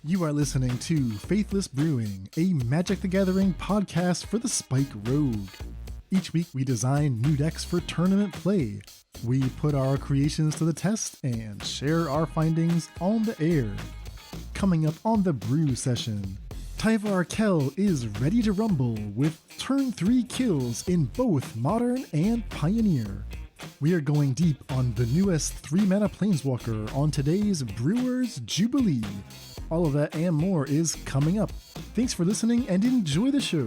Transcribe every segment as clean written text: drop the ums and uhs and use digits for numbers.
You are listening to Faithless Brewing, a Magic the Gathering podcast for the Spike Rogue. Each week we design new decks for tournament play. We put our creations to the test and share our findings on the air. Coming up on the Brew session, Tyvar Kell is ready to rumble with turn 3 kills in both Modern and Pioneer. We are going deep on the newest 3-mana Planeswalker on today's Brewers Jubilee. All of that and more is coming up. Thanks for listening and enjoy the show.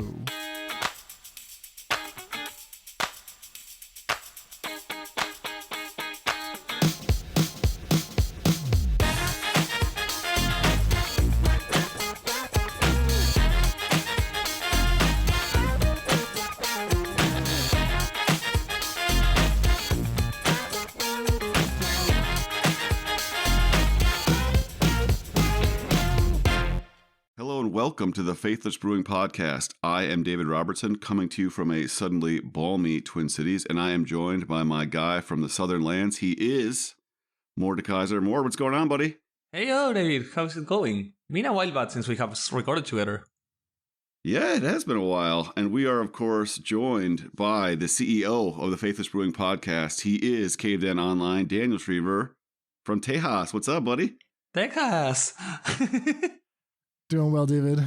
Welcome to the Faithless Brewing Podcast. I am David Robertson, coming to you from a suddenly balmy Twin Cities, and I am joined by my guy from the Southern Lands. He is Mordekaiser. Mord, what's going on, buddy? Hey, David. How's it going? Been a while back since we have recorded together. Yeah, it has been a while, and we are, of course, joined by the CEO of the Faithless Brewing Podcast. He is Caved In Online, Daniel Shriver from Tejas. What's up, buddy? Tejas! Doing well, David.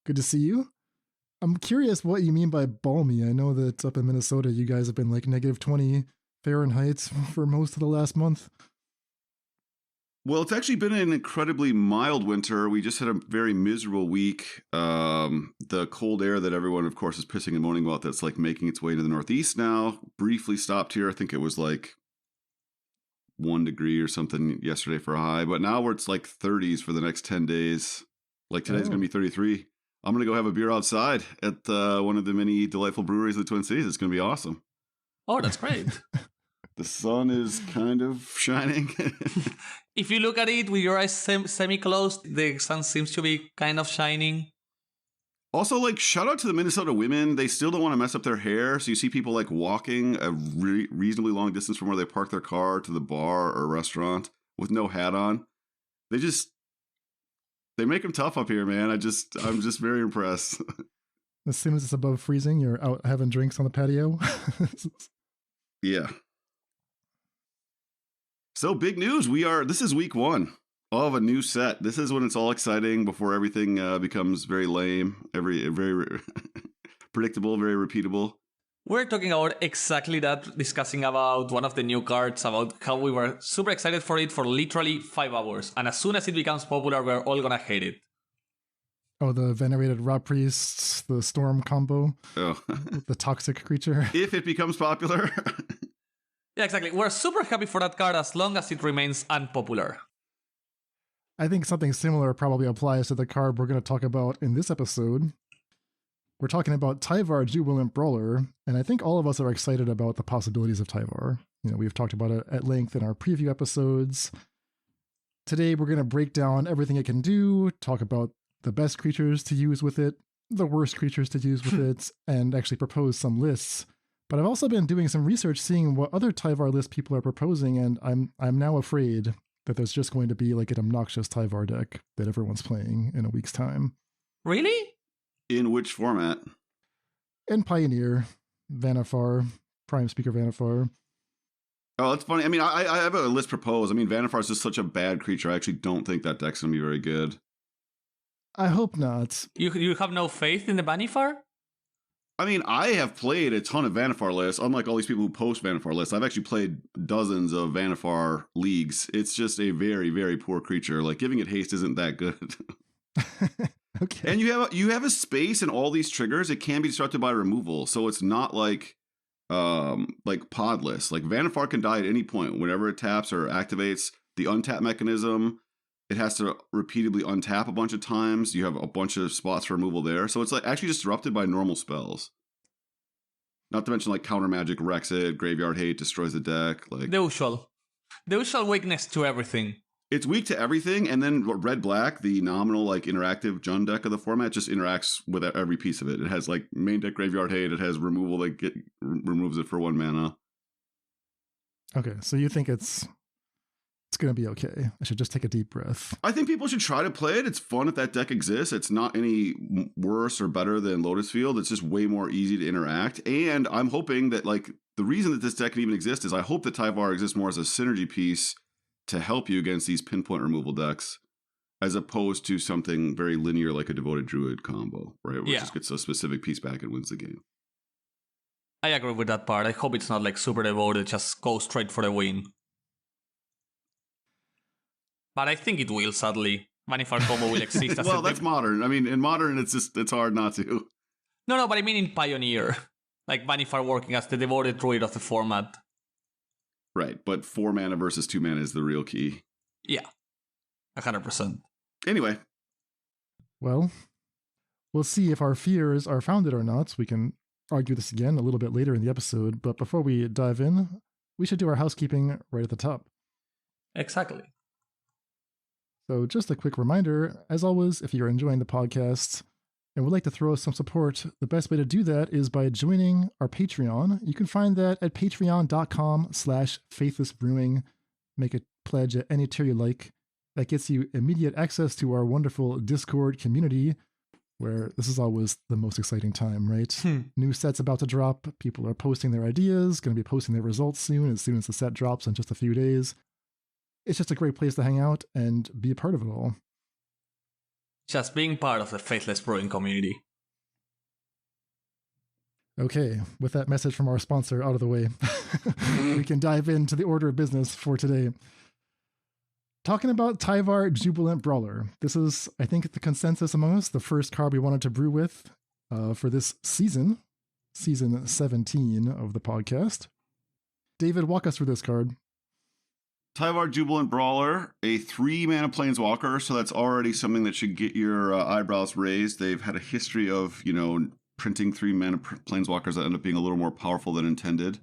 Good to see you. I'm curious what you mean by balmy. I know that up in Minnesota, you guys have been like negative 20 Fahrenheit for most of the last month. Well, it's actually been an incredibly mild winter. We just had a very miserable week. The cold air that everyone, of course, is pissing and moaning about that's like making its way to the Northeast now briefly stopped here. I think it was like 1 degree or something yesterday for a high, but now it's like 30s for the next 10 days. Like today's going to be 33. I'm going to go have a beer outside at one of the many delightful breweries in the Twin Cities. It's going to be awesome. Oh, that's great. The sun is kind of shining. If you look at it with your eyes semi-closed, the sun seems to be kind of shining. Also, like, shout out to the Minnesota women. They still don't want to mess up their hair. So you see people like walking a reasonably long distance from where they park their car to the bar or restaurant with no hat on. They make them tough up here, man. I'm just very impressed. As soon as it's above freezing, you're out having drinks on the patio. Yeah. So big news. This is week 1 of a new set. This is when it's all exciting before everything becomes very lame, very predictable, very repeatable. We're talking about exactly that, discussing about one of the new cards, about how we were super excited for it for literally 5 hours. And as soon as it becomes popular, we're all gonna hate it. Oh, the Venerated Raw Priests, the Storm combo. Oh. The toxic creature. If it becomes popular. Yeah, exactly. We're super happy for that card as long as it remains unpopular. I think something similar probably applies to the card we're going to talk about in this episode. We're talking about Tyvar Jubilant Brawler, and I think all of us are excited about the possibilities of Tyvar. You know, we've talked about it at length in our preview episodes. Today, we're going to break down everything it can do, talk about the best creatures to use with it, the worst creatures to use with it, and actually propose some lists. But I've also been doing some research, seeing what other Tyvar lists people are proposing, and I'm now afraid that there's just going to be like an obnoxious Tyvar deck that everyone's playing in a week's time. Really? In which format? In Pioneer, Vannifar, Prime Speaker Vannifar. Oh, that's funny. I mean, I have a list proposed. I mean, Vannifar is just such a bad creature. I actually don't think that deck's going to be very good. I hope not. You have no faith in the Vannifar? I mean, I have played a ton of Vannifar lists. Unlike all these people who post Vannifar lists, I've actually played dozens of Vannifar leagues. It's just a very, very poor creature. Like, giving it haste isn't that good. Okay. And you have a space in all these triggers. It can be disrupted by removal, so it's not like pod lists. Like Vannifar can die at any point whenever it taps or activates the untap mechanism. It has to repeatedly untap a bunch of times. You have a bunch of spots for removal there, so it's like actually disrupted by normal spells. Not to mention like counter magic wrecks it, graveyard hate destroys the deck. Like the usual weakness to everything. It's weak to everything, and then red-black, the nominal like interactive Jund deck of the format, just interacts with every piece of it. It has like main deck graveyard hate. It has removal that removes it for 1 mana. Okay, so you think it's it's going to be okay. I should just take a deep breath. I think people should try to play it. It's fun if that deck exists. It's not any worse or better than Lotus Field. It's just way more easy to interact. And I'm hoping that, like, the reason that this deck can even exist is I hope that Tyvar exists more as a synergy piece to help you against these pinpoint removal decks, as opposed to something very linear like a Devoted Druid combo, right? Where it just gets a specific piece back and wins the game. I agree with that part. I hope it's not like super devoted, just go straight for the win. But I think it will, sadly. Vannifar combo will exist. As well, that's modern. I mean, in modern, it's hard not to. No, but I mean in Pioneer. Like Vannifar working as the devoted druid of the format. Right, but 4 mana versus 2 mana is the real key. Yeah, 100%. Anyway. Well, we'll see if our fears are founded or not. We can argue this again a little bit later in the episode. But before we dive in, we should do our housekeeping right at the top. Exactly. So just a quick reminder, as always, if you're enjoying the podcast and would like to throw us some support, the best way to do that is by joining our Patreon. You can find that at patreon.com/Faithless Brewing. Make a pledge at any tier you like. That gets you immediate access to our wonderful Discord community, where this is always the most exciting time, right? New sets about to drop. People are posting their ideas, going to be posting their results soon as the set drops in just a few days. It's just a great place to hang out and be a part of it all. Just being part of the Faithless Brewing community. Okay, with that message from our sponsor out of the way, we can dive into the order of business for today. Talking about Tyvar Jubilant Brawler. This is, I think, the consensus among us, the first card we wanted to brew with for this season 17 of the podcast. David, walk us through this card. Tyvar Jubilant Brawler, a 3-mana planeswalker, so that's already something that should get your eyebrows raised. They've had a history of, printing 3-mana planeswalkers that end up being a little more powerful than intended.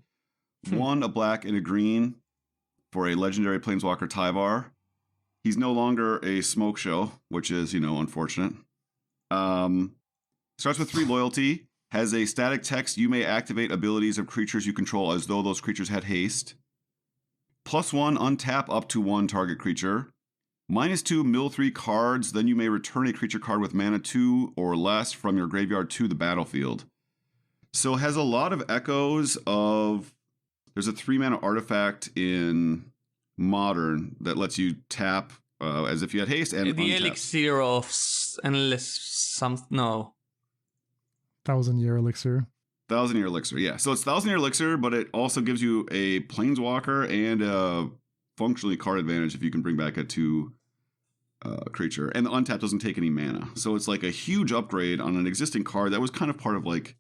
1, a black and a green for a legendary planeswalker Tyvar. He's no longer a smoke show, which is, unfortunate. Starts with 3 loyalty, has a static text. You may activate abilities of creatures you control as though those creatures had haste. +1, untap up to 1 target creature. -2, mill 3 cards. Then you may return a creature card with mana 2 or less from your graveyard to the battlefield. So it has a lot of echoes of... There's a 3-mana artifact in Modern that lets you tap as if you had haste and the untap. elixir of endless... No. 1,000-year elixir. 1,000-year elixir, yeah. So it's 1,000-year elixir, but it also gives you a planeswalker and a functionally card advantage if you can bring back a 2 creature. And the untap doesn't take any mana. So it's like a huge upgrade on an existing card that was kind of part of like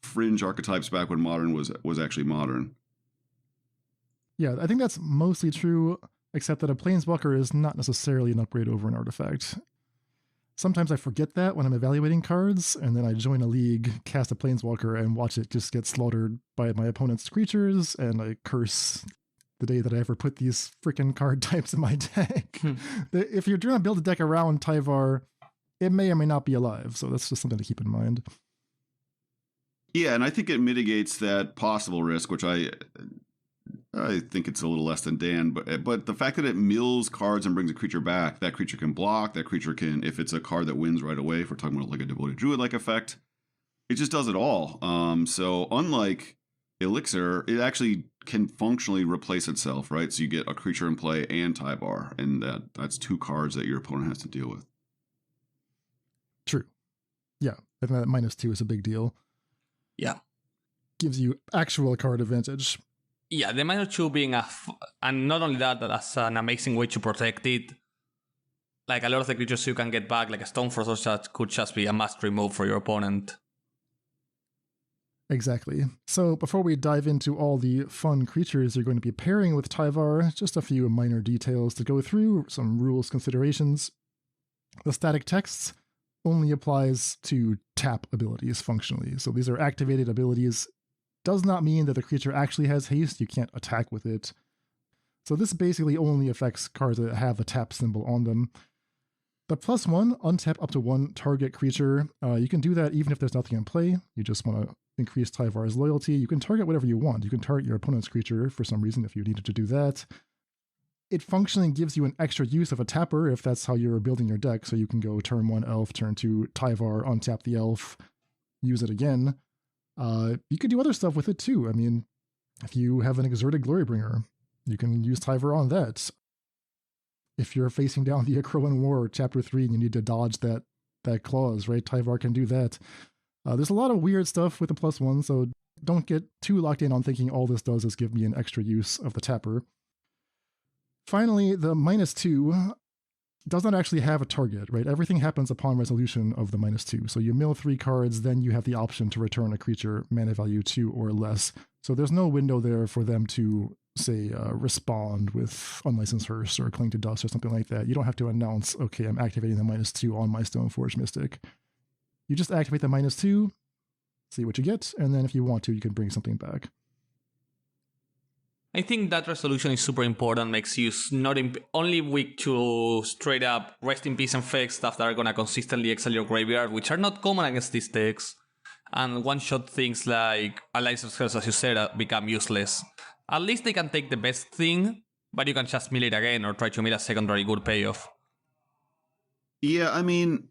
fringe archetypes back when Modern was actually Modern. Yeah, I think that's mostly true, except that a planeswalker is not necessarily an upgrade over an artifact. Sometimes I forget that when I'm evaluating cards, and then I join a league, cast a planeswalker, and watch it just get slaughtered by my opponent's creatures, and I curse the day that I ever put these freaking card types in my deck. If you're trying to build a deck around Tyvar, it may or may not be alive, so that's just something to keep in mind. Yeah, and I think it mitigates that possible risk, which I think it's a little less than Dan, but the fact that it mills cards and brings a creature back, that creature can block, that creature can, if it's a card that wins right away, if we're talking about like a Devoted Druid-like effect, it just does it all. So unlike Elixir, it actually can functionally replace itself, right? So you get a creature in play and Tyvar, and that's 2 cards that your opponent has to deal with. True. Yeah, I think that -2 is a big deal. Yeah. Gives you actual card advantage. Yeah, the -2 being and not only that, that's an amazing way to protect it. Like a lot of the creatures you can get back, like a Stoneforge or such, could just be a must remove for your opponent. Exactly. So before we dive into all the fun creatures you're going to be pairing with Tyvar, just a few minor details to go through, some rules considerations. The static text only applies to tap abilities functionally. So these are activated abilities. Does not mean that the creature actually has haste. You can't attack with it. So this basically only affects cards that have the tap symbol on them. The +1, untap up to 1 target creature. You can do that even if there's nothing in play. You just want to increase Tyvar's loyalty. You can target whatever you want. You can target your opponent's creature for some reason if you needed to do that. it functionally gives you an extra use of a tapper if that's how you're building your deck. So you can go turn 1 elf, turn 2 Tyvar, untap the elf, use it again. You could do other stuff with it too. I mean, if you have an exerted Glorybringer, you can use Tyvar on that. If you're facing down the Akroan War, Chapter 3, and you need to dodge that clause, right? Tyvar can do that. There's a lot of weird stuff with the +1, so don't get too locked in on thinking all this does is give me an extra use of the tapper. Finally, the -2 does not actually have a target, right? Everything happens upon resolution of the -2. So you mill 3 cards, then you have the option to return a creature mana value 2 or less. So there's no window there for them to, say, respond with Unlicensed Hearse or Cling to Dust or something like that. You don't have to announce, okay, I'm activating the -2 on my Stoneforge Mystic. You just activate the -2, see what you get, and then if you want to, you can bring something back. I think that resolution is super important, makes you not only weak to straight up rest in peace effects, stuff that are gonna consistently exile your graveyard, which are not common against these decks, and one-shot things like Allies of Scales, as you said, become useless. At least they can take the best thing, but you can just mill it again or try to mill a secondary good payoff. Yeah, I mean,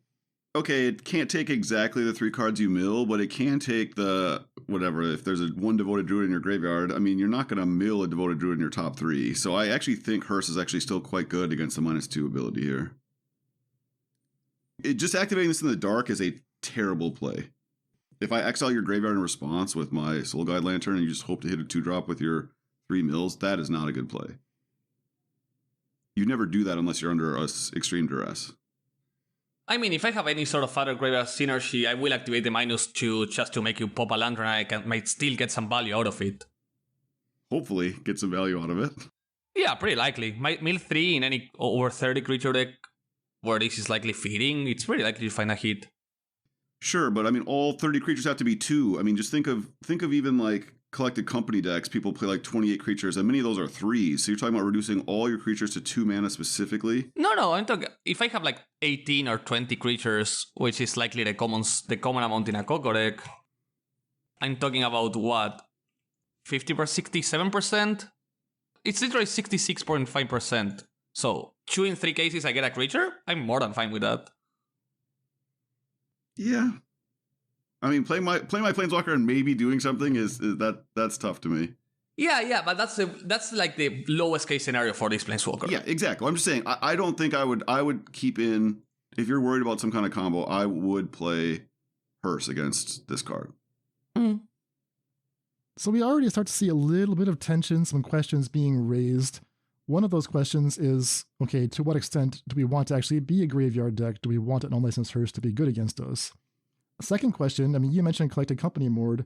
okay, it can't take exactly the 3 cards you mill, but it can take the, whatever, if there's a 1 Devoted Druid in your graveyard, I mean, you're not going to mill a Devoted Druid in your top 3. So I actually think Hearse is actually still quite good against the -2 ability here. Just activating this in the dark is a terrible play. If I exile your graveyard in response with my Soul Guide Lantern and you just hope to hit a 2-drop with your 3 mills, that is not a good play. You never do that unless you're under extreme duress. I mean, if I have any sort of other graveyard synergy, I will activate the -2 just to make you pop a lantern and I might still get some value out of it. Hopefully, get some value out of it. Yeah, pretty likely. Mill 3 in any over 30 creature deck where this is likely feeding, it's pretty likely to find a hit. Sure, but I mean, all 30 creatures have to be 2. I mean, just think of even like Collected Company decks. People play like 28 creatures, and many of those are 3s. So you're talking about reducing all your creatures to 2 mana specifically? No, I'm talking, if I have like 18 or 20 creatures, which is likely the common amount in a Coco deck, I'm talking about what? 67%? It's literally 66.5%. So 2 in 3 cases I get a creature? I'm more than fine with that. Yeah. I mean, playing my Planeswalker and maybe doing something that's tough to me. Yeah, but that's like the lowest case scenario for this Planeswalker. Yeah, exactly. I'm just saying, I don't think I would keep in, if you're worried about some kind of combo, I would play Hearse against this card. Mm. So we already start to see a little bit of tension, some questions being raised. One of those questions is, okay, to what extent do we want to actually be a graveyard deck? Do we want an Unlicensed Hearse to be good against us? Second question, I mean, you mentioned Collected Company Mord.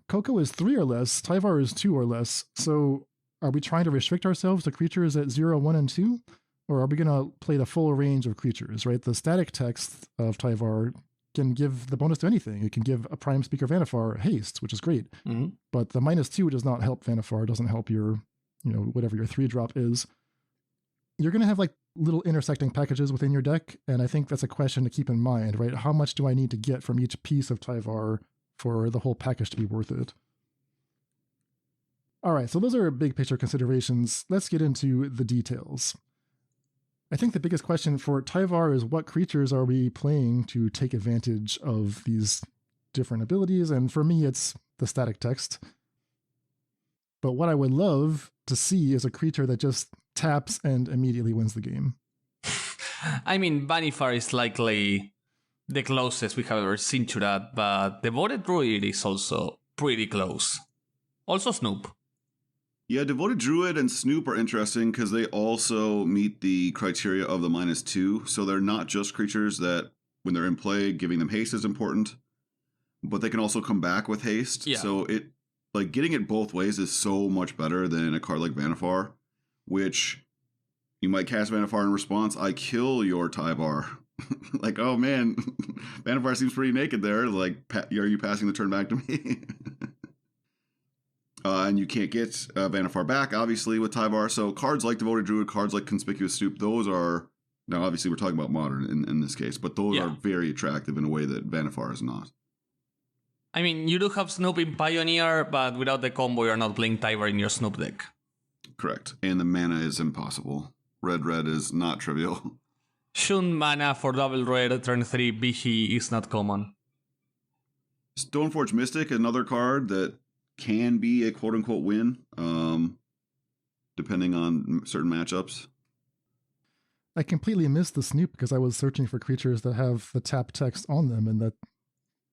Coco is 3 or less, Tyvar is 2 or less, so are we trying to restrict ourselves to creatures at 0, 1, and 2? Or are we going to play the full range of creatures, right? The static text of Tyvar can give the bonus to anything. It can give a Prime Speaker Vannifar haste, which is great. Mm-hmm. But the -2 does not help Vannifar, doesn't help your, whatever your 3-drop is. You're going to have like little intersecting packages within your deck, and I think that's a question to keep in mind, right? How much do I need to get from each piece of Tyvar for the whole package to be worth it? All right, so those are big picture considerations. Let's get into the details. I think the biggest question for Tyvar is what creatures are we playing to take advantage of these different abilities, and for me it's the static text. But what I would love to see is a creature that just taps and immediately wins the game. I mean, Vannifar is likely the closest we have ever seen to that, but Devoted Druid is also pretty close. Also Snoop. Yeah, Devoted Druid and Snoop are interesting because they also meet the criteria of the -2. So they're not just creatures that, when they're in play, giving them haste is important, but they can also come back with haste. Yeah. So getting it both ways is so much better than a card like Vannifar, which you might cast Vannifar in response. I kill your Tyvar. Like, oh man, Vannifar seems pretty naked there. Like, are you passing the turn back to me? And you can't get Vannifar back, obviously, with Tyvar. So cards like Devoted Druid, cards like Conspicuous Snoop, those are, now obviously we're talking about modern in this case, but those are very attractive in a way that Vannifar is not. I mean, you do have Snoop in Pioneer, but without the combo, you're not playing Tyvar in your Snoop deck. Correct. And the mana is impossible. Red is not trivial. Shun mana for double red turn 3 BG is not common. Stoneforge Mystic, another card that can be a quote-unquote win, depending on certain matchups. I completely missed the Snoop because I was searching for creatures that have the tap text on them, and that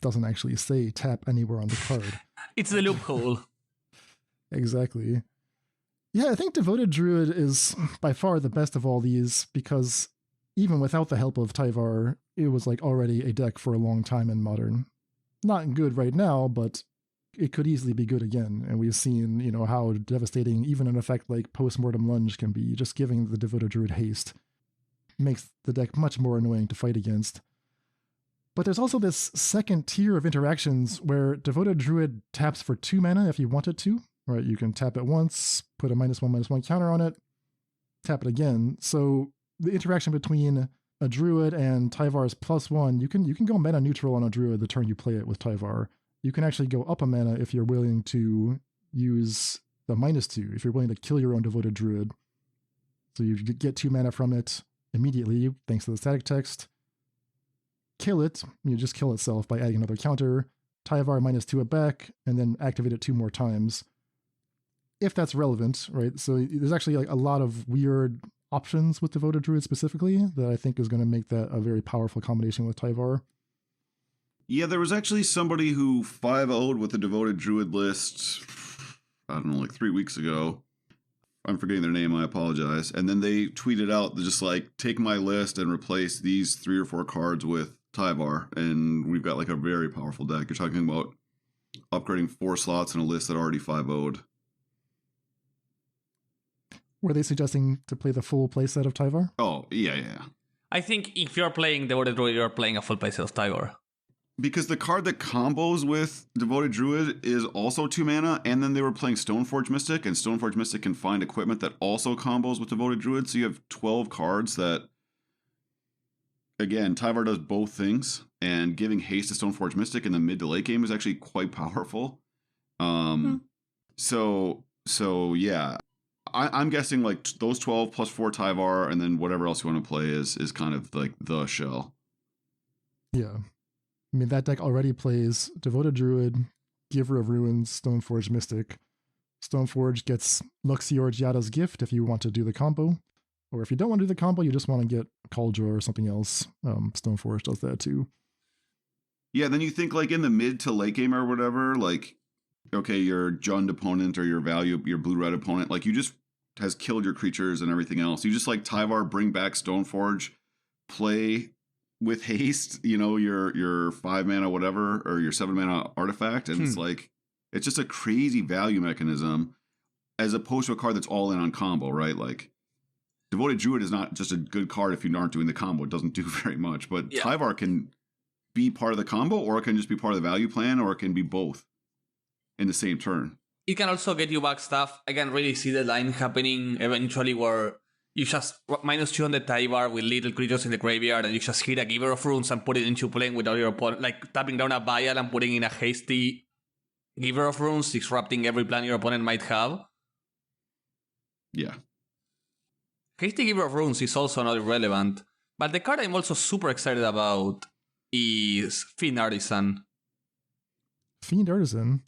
doesn't actually say tap anywhere on the card. It's the loophole. Exactly. Yeah, I think Devoted Druid is by far the best of all these because even without the help of Tyvar, it was like already a deck for a long time in Modern. Not good right now, but it could easily be good again. And we've seen, how devastating even an effect like Postmortem Lunge can be. Just giving the Devoted Druid haste makes the deck much more annoying to fight against. But there's also this second tier of interactions where Devoted Druid taps for 2 mana if you wanted to. Right, you can tap it once, put a -1/-1 counter on it, tap it again. So the interaction between a Druid and Tyvar's +1, you can go mana neutral on a Druid the turn you play it with Tyvar. You can actually go up a mana if you're willing to use the -2, if you're willing to kill your own Devoted Druid. So you get 2 mana from it immediately, thanks to the static text. Kill it, just kill itself by adding another counter, Tyvar -2 it back, and then activate it 2 more times. If that's relevant, right? So there's actually like a lot of weird options with Devoted Druid specifically that I think is going to make that a very powerful combination with Tyvar. Yeah, there was actually somebody who 5-0'd with the Devoted Druid list, I don't know, like 3 weeks ago. I'm forgetting their name, I apologize. And then they tweeted out, just like, take my list and replace these 3 or 4 cards with Tyvar. And we've got like a very powerful deck. You're talking about upgrading 4 slots in a list that already 5-0'd. Were they suggesting to play the full playset of Tyvar? Oh, yeah. I think if you're playing Devoted Druid, you're playing a full playset of Tyvar. Because the card that combos with Devoted Druid is also 2 mana, and then they were playing Stoneforge Mystic, and Stoneforge Mystic can find equipment that also combos with Devoted Druid, so you have 12 cards that, again, Tyvar does both things, and giving haste to Stoneforge Mystic in the mid to late game is actually quite powerful. So yeah. I'm guessing like those 12 plus 4 Tyvar, and then whatever else you want to play is kind of like the shell. Yeah. I mean, that deck already plays Devoted Druid, Giver of Ruins, Stoneforge Mystic. Stoneforge gets Luxior Giada's Gift if you want to do the combo. Or if you don't want to do the combo, you just want to get Cauldron or something else. Stoneforge does that too. Yeah, then you think like in the mid to late game or whatever, like, okay, your Jund opponent or your blue-red opponent, like you just has killed your creatures and everything else. You just like Tyvar, bring back Stoneforge, play with haste, your 5 mana whatever, or your 7 mana artifact, and it's like, it's just a crazy value mechanism as opposed to a card that's all in on combo, right? Like, Devoted Druid is not just a good card if you aren't doing the combo. It doesn't do very much, but yeah. Tyvar can be part of the combo, or it can just be part of the value plan, or it can be both in the same turn. It can also get you back stuff. I can really see the line happening eventually where you just -2 on the Tyvar with little creatures in the graveyard and you just hit a Giver of Runes and put it into play without your opponent, like tapping down a Vial and putting in a hasty Giver of Runes, disrupting every plan your opponent might have. Yeah. Hasty Giver of Runes is also not irrelevant, but the card I'm also super excited about is Fiend Artisan. Fiend Artisan?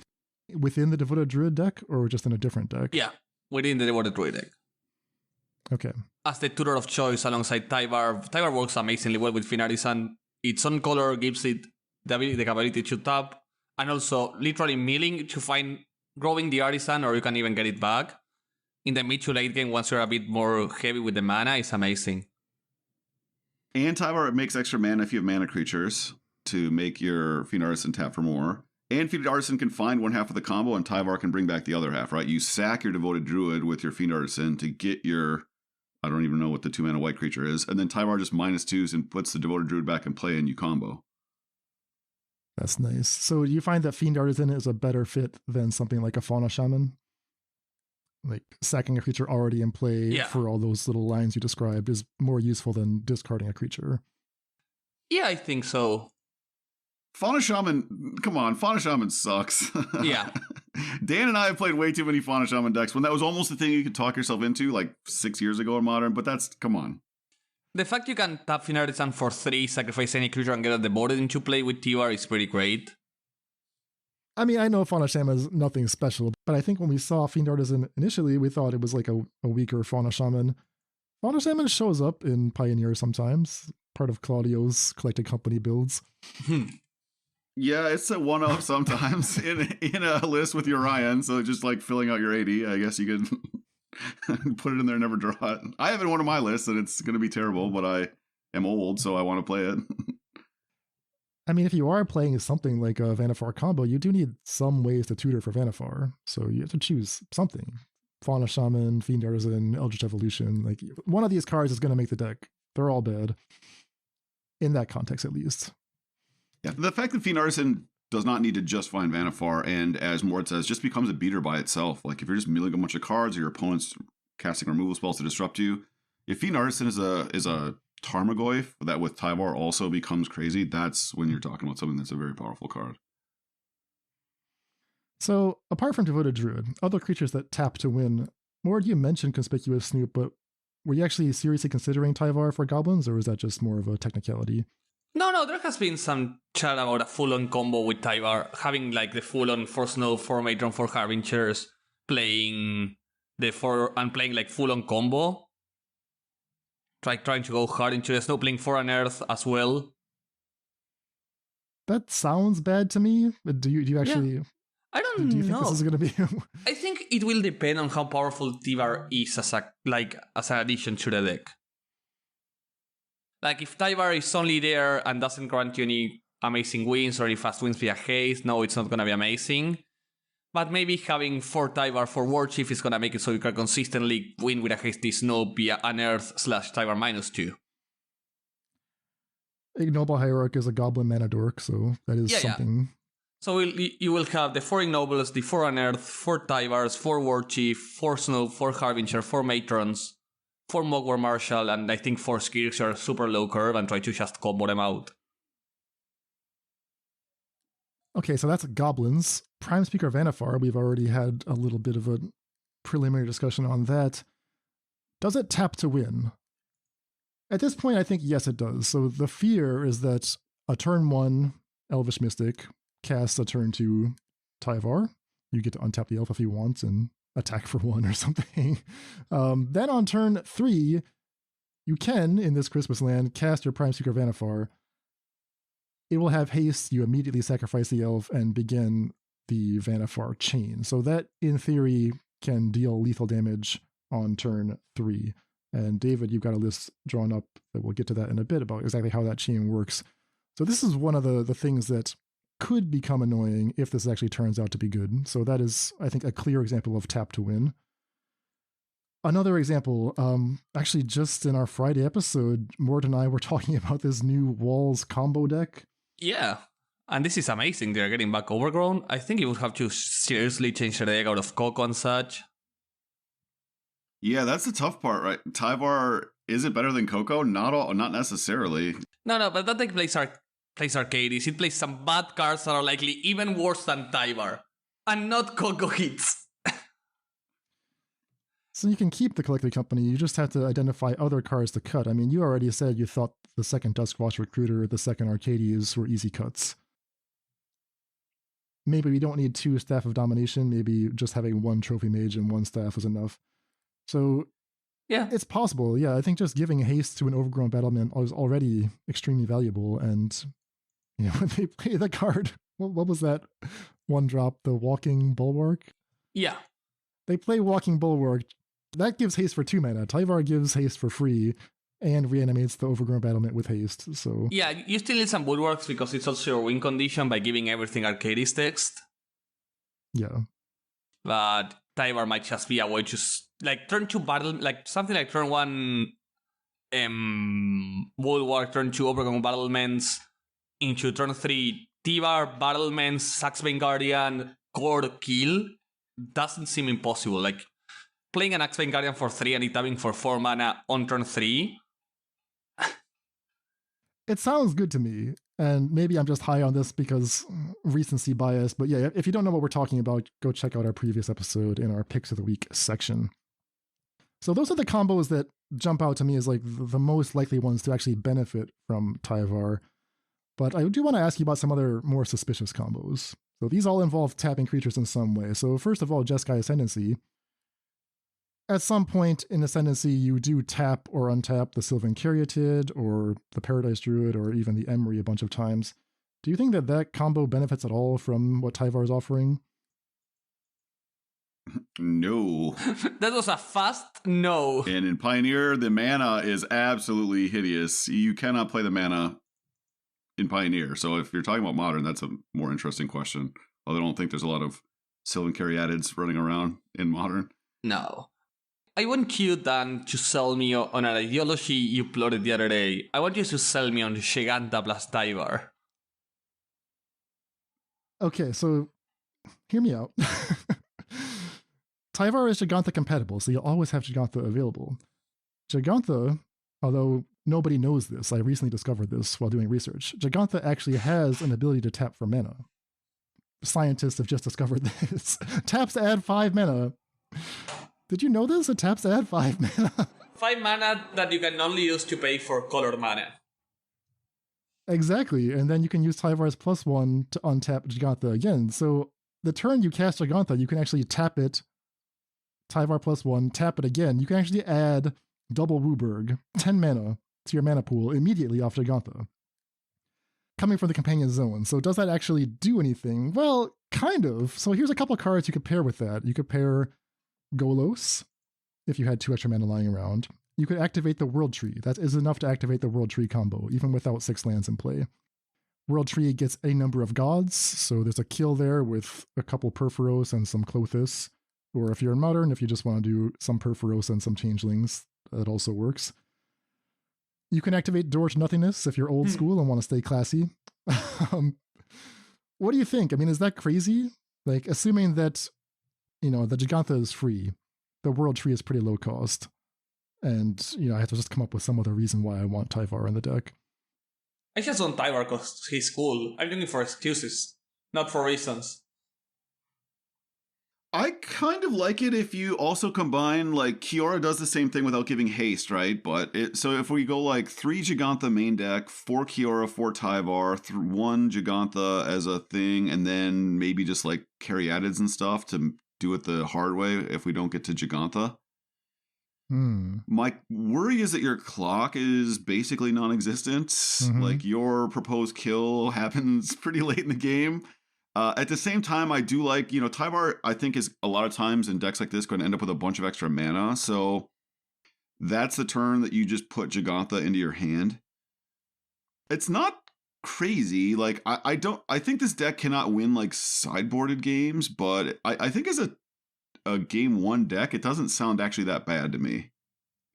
Within the Devoted Druid deck, or just in a different deck? Yeah, within the Devoted Druid deck. Okay. As the tutor of choice alongside Tyvar, Tyvar works amazingly well with Fiend Artisan. Its own color gives it the capability to tap, and also literally milling to find growing the Artisan, or you can even get it back. In the mid to late game, once you're a bit more heavy with the mana, it's amazing. And Tyvar, it makes extra mana if you have mana creatures to make your Fiend Artisan tap for more. And Fiend Artisan can find one half of the combo, and Tyvar can bring back the other half, right? You sack your Devoted Druid with your Fiend Artisan to get your, I don't even know what the 2 mana white creature is, and then Tyvar just -2s and puts the Devoted Druid back in play, and you combo. That's nice. So you find that Fiend Artisan is a better fit than something like a Fauna Shaman? Like sacking a creature already in play for all those little lines you described is more useful than discarding a creature. Yeah, I think so. Fauna Shaman, come on, Fauna Shaman sucks. Yeah. Dan and I have played way too many Fauna Shaman decks when that was almost the thing you could talk yourself into like 6 years ago in Modern, but that's, come on. The fact you can tap Thin Artisan for 3, sacrifice any creature and get at the board into play with Tyvar is pretty great. I mean, I know Fauna Shaman is nothing special, but I think when we saw Fiend Artisan initially, we thought it was like a weaker Fauna Shaman. Fauna Shaman shows up in Pioneer sometimes, part of Claudio's collected company builds. Yeah, it's a one-up sometimes in a list with your Ryan, so just like filling out your 80, I guess you could put it in there and never draw it. I have it in one of my lists, and it's going to be terrible, but I am old, so I want to play it. I mean, if you are playing something like a Vannifar combo, you do need some ways to tutor for Vannifar, so you have to choose something. Fauna Shaman, Fiend Artisan, Eldritch Evolution, like one of these cards is going to make the deck. They're all bad. In that context, at least. Yeah, the fact that Fiend Artisan does not need to just find Vannifar, and as Mort says, just becomes a beater by itself. Like if you're just milling a bunch of cards, or your opponent's casting removal spells to disrupt you, if Fiend Artisan is a Tarmogoyf that with Tyvar also becomes crazy, that's when you're talking about something that's a very powerful card. So, apart from Devoted Druid, other creatures that tap to win, Mort, you mentioned Conspicuous Snoop, but were you actually seriously considering Tyvar for Goblins, or was that just more of a technicality? No, there has been some chat about a full-on combo with Tyvar, having like the full-on 4 Snow, 4 Matron, 4 Harbingers, playing the 4 and playing like full-on combo. Trying to go hard into the Snow, playing 4 Unearth as well. That sounds bad to me. But do you actually? Yeah. I don't know. Do you think this is going to be? I think it will depend on how powerful Tyvar is as an addition to the deck. Like if Tyvar is only there and doesn't grant you any amazing wins or any fast wins via haste, no, it's not gonna be amazing. But maybe having 4 Tyvar for War Chief is gonna make it so you can consistently win with a hasty snow via Unearth / Tyvar -2. Ignoble Hierarch is a Goblin mana dork, so that is something. Yeah. So you will have the 4 Ignobles, the 4 Unearth, 4 Tyvars, 4 War Chief, 4 Snow, 4 Harbinger, 4 Matrons, 4 Mogwai Marshal, and I think 4 Skirks are super low curve and try to just combo them out. Okay, so that's Goblins. Prime Speaker Vannifar, we've already had a little bit of a preliminary discussion on that. Does it tap to win? At this point, I think yes, it does. So the fear is that a turn 1 Elvish Mystic casts a turn 2 Tyvar. You get to untap the elf if you want and attack for 1 or something. Then on turn 3, you can, in this Christmas land, cast your Prime Speaker Vannifar. It will have haste, you immediately sacrifice the elf and begin the Vannifar chain. So that, in theory, can deal lethal damage on turn 3. And David, you've got a list drawn up that we'll get to that in a bit about exactly how that chain works. So this is one of the things that could become annoying if this actually turns out to be good. So that is, I think, a clear example of tap to win. Another example, actually just in our Friday episode, Mort and I were talking about this new Walls combo deck. Yeah, and this is amazing. They're getting back Overgrown. I think you would have to seriously change the deck out of Coco and such. Yeah, that's the tough part, right? Tyvar, is it better than Coco? Not necessarily. No, but that deck plays Arcades. It plays some bad cards that are likely even worse than Tyvar. And not Coco hits. So you can keep the collected company, you just have to identify other cards to cut. I mean, you already said you thought the second Duskwatch Recruiter, the second Arcades were easy cuts. Maybe we don't need 2 Staff of Domination, maybe just having 1 Trophy Mage and 1 Staff is enough. So yeah, it's possible. Yeah, I think just giving haste to an Overgrown Battlement is already extremely valuable. And you know, when they play the card, what was that 1 drop? The Walking Bulwark? Yeah. They play Walking Bulwark. That gives haste for 2 mana. Tyvar gives haste for free and reanimates the Overgrown Battlement with haste. So yeah, you still need some Bulwarks because it's also your win condition by giving everything Arcades text. Yeah. But Tyvar might just be a way to like turn 2 battle, like something like turn 1 Bulwark, turn 2 Overgrown Battlements into turn 3 Tyvar, Battlements, Saxbane Guardian, Core Kill. Doesn't seem impossible. Like playing an Axebane Guardian for 3 and it tapping for 4 mana on turn 3. It sounds good to me. And maybe I'm just high on this because recency bias. But yeah, if you don't know what we're talking about, go check out our previous episode in our Picks of the Week section. So those are the combos that jump out to me as like the most likely ones to actually benefit from Tyvar. But I do want to ask you about some other more suspicious combos. So these all involve tapping creatures in some way. So first of all, Jeskai Ascendancy. At some point in Ascendancy, you do tap or untap the Sylvan Caryatid or the Paradise Druid or even the Emery a bunch of times. Do you think that that combo benefits at all from what Tyvar is offering? No. That was a fast no. And in Pioneer, the mana is absolutely hideous. You cannot play the mana in Pioneer. So if you're talking about Modern, that's a more interesting question. Although I don't think there's a lot of Sylvan Caryatids running around in Modern. No. I want you, Dan, to sell me on an ideology you plotted the other day. I want you to sell me on Jegantha plus Tyvar. Okay, so hear me out. Tyvar is Jegantha compatible, so you'll always have Jegantha available. Jegantha, although nobody knows this, I recently discovered this while doing research, Jegantha actually has an ability to tap for mana. Scientists have just discovered this. Taps to add 5 mana. Did you know this? It taps to add 5 mana. 5 mana that you can only use to pay for colored mana. Exactly, and then you can use Tyvar's +1 to untap Jegantha again. So the turn you cast Jegantha, you can actually tap it, Tyvar +1, tap it again. You can actually add double Wooburg, 10 mana, to your mana pool immediately off Jegantha, coming from the Companion Zone. So does that actually do anything? Well, kind of. So here's a couple of cards you could pair with that. You could pair Golos, if you had 2 extra mana lying around. You could activate the World Tree. That is enough to activate the World Tree combo, even without 6 lands in play. World Tree gets a number of gods, so there's a kill there with a couple Purphoros and some Klothys. Or if you're in Modern, if you just want to do some Purphoros and some Changelings, that also works. You can activate Door to Nothingness if you're old school and want to stay classy. What do you think? I mean, is that crazy? Like, assuming that, you know, the Jegantha is free, the World Tree is pretty low cost, and, you know, I have to just come up with some other reason why I want Tyvar in the deck. I just want Tyvar because he's cool. I'm looking for excuses, not for reasons. I kind of like it if you also combine, like, Kiora does the same thing without giving haste, right? But so if we go like 3 Jegantha main deck, 4 Kiora, 4 Tyvar, 1 Jegantha as a thing, and then maybe just like Caryatids and stuff to do it the hard way if we don't get to Jegantha. My worry is that your clock is basically non-existent. Like, your proposed kill happens pretty late in the game. At the same time, I do like, you know, Tyvar, I think, is a lot of times in decks like this going to end up with a bunch of extra mana. So that's the turn that you just put Jegantha into your hand. It's not crazy. Like, I think this deck cannot win like sideboarded games, but I think as a game 1 deck, it doesn't sound actually that bad to me.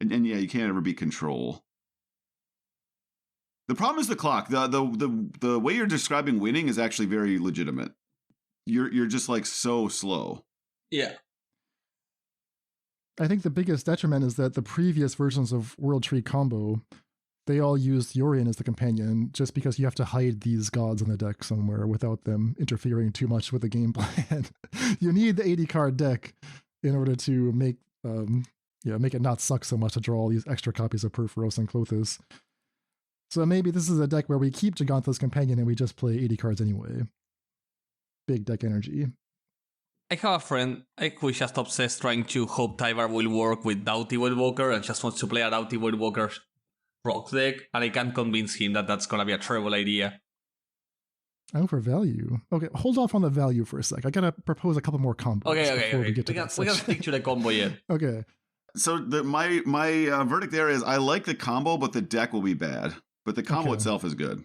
And yeah, you can't ever beat control. The problem is the clock. The way you're describing winning is actually very legitimate. You're just like so slow. Yeah. I think the biggest detriment is that the previous versions of World Tree combo, they all used Yorion as the companion just because you have to hide these gods in the deck somewhere without them interfering too much with the game plan. You need the 80 card deck in order to make it not suck so much to draw all these extra copies of Purphoros and Klothys. So maybe this is a deck where we keep Jegantha's companion and we just play 80 cards anyway. Big deck energy. I have a friend who is just obsessed trying to hope Tyvar will work with Doughty Voidwalker and just wants to play a Doughty Voidwalker rock deck, and I can't convince him that that's going to be a terrible idea. Oh, for value. Okay, hold off on the value for a sec. I got to propose a couple more combos. Okay. We We can't stick to the combo yet. Okay. So my verdict there is I like the combo, but the deck will be bad. But the combo itself is good.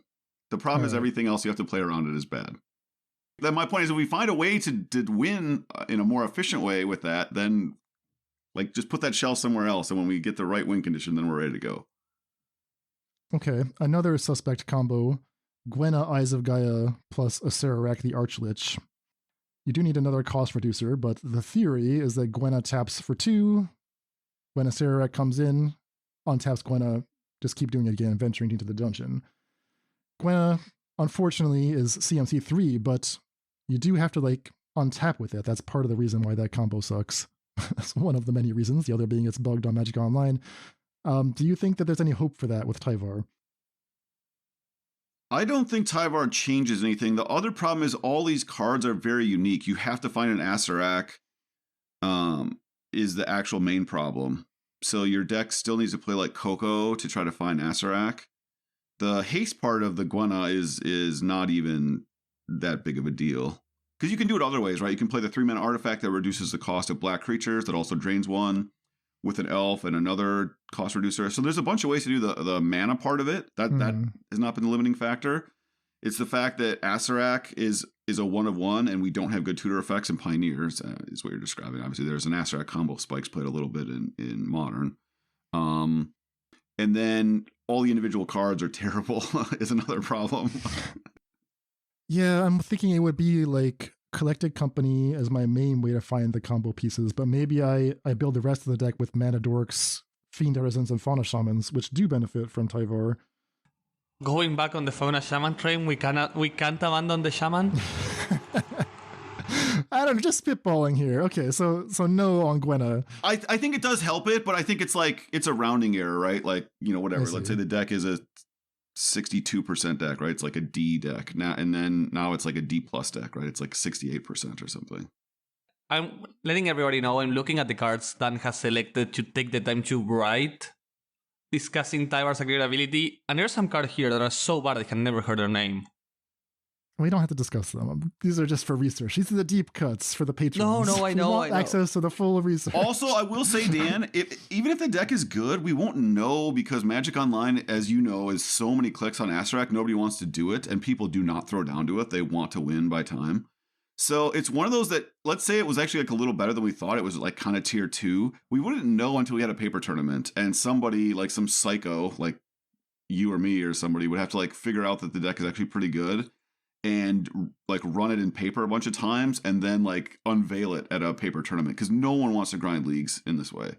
The problem is everything else you have to play around it is bad. Then my point is, if we find a way to win in a more efficient way with that, then like just put that shell somewhere else, and when we get the right win condition, then we're ready to go. Okay, another suspect combo, Gwenna Eyes of Gaia plus Acererak the Archlich. You do need another cost reducer, but the theory is that Gwenna taps for 2. When Acererak comes in, untaps Gwenna, just keep doing it again, venturing into the dungeon. Gwenna unfortunately, is CMC3, but you do have to like untap with it. That's part of the reason why that combo sucks. That's one of the many reasons, the other being it's bugged on Magic Online. Do you think that there's any hope for that with Tyvar? I don't think Tyvar changes anything. The other problem is all these cards are very unique. You have to find an Acererak is the actual main problem. So your deck still needs to play like Coco to try to find Acererak. The haste part of the Gwenna is not even that big of a deal. Because you can do it other ways, right? You can play the 3-mana artifact that reduces the cost of black creatures that also drains 1 with an elf and another cost reducer. So there's a bunch of ways to do the mana part of it. That has not been the limiting factor. It's the fact that Acererak is a 1/1 and we don't have good tutor effects in Pioneers, is what you're describing. Obviously, there's an Acererak combo. Spikes played a little bit in Modern. And then all the individual cards are terrible is another problem. Yeah, I'm thinking it would be like Collected Company as my main way to find the combo pieces, but maybe I build the rest of the deck with Mana Dorks, Fiend Artisans, and Fauna Shamans, which do benefit from Tyvar. Going back on the Fauna Shaman train, we can't abandon the Shaman? I don't know, just spitballing here. Okay, so no on Gwenna. I think it does help it, but I think it's like, it's a rounding error, right? Like, whatever. Let's say the deck is a 62% deck, right? It's like a D deck now, and then now it's like a D plus deck, right? It's like 68% or something. I'm letting everybody know I'm looking at the cards Dan has selected to take the time to write, discussing Tyvar's ability, and there's some cards here that are so bad I can never heard their name. We don't have to discuss them. These are just for research. These are the deep cuts for the patrons. No, I know. Access to the full research. Also, I will say, Dan, even if the deck is good, we won't know because Magic Online, as you know, is so many clicks on Acererak. Nobody wants to do it, and people do not throw down to it. They want to win by time. So it's one of those that, let's say it was actually like a little better than we thought. It was like kind of tier 2. We wouldn't know until we had a paper tournament, and somebody like some psycho like you or me or somebody would have to like figure out that the deck is actually pretty good and like run it in paper a bunch of times and then like unveil it at a paper tournament because no one wants to grind leagues in this way.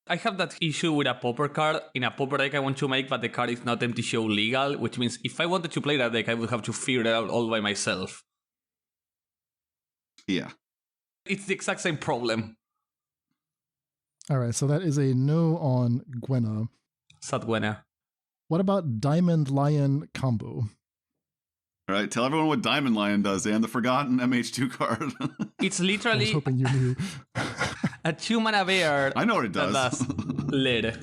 I have that issue with a pauper card. In a pauper deck I want to make, but the card is not empty show legal, which means if I wanted to play that deck, I would have to figure it out all by myself. Yeah. It's the exact same problem. All right, so that is a no on Gwenna. Sad Gwenna. What about Diamond Lion combo? All right, tell everyone what Diamond Lion does, and the forgotten MH2 card. It's I was literally hoping you knew. a 2-mana bear. I know what it does. That does lid.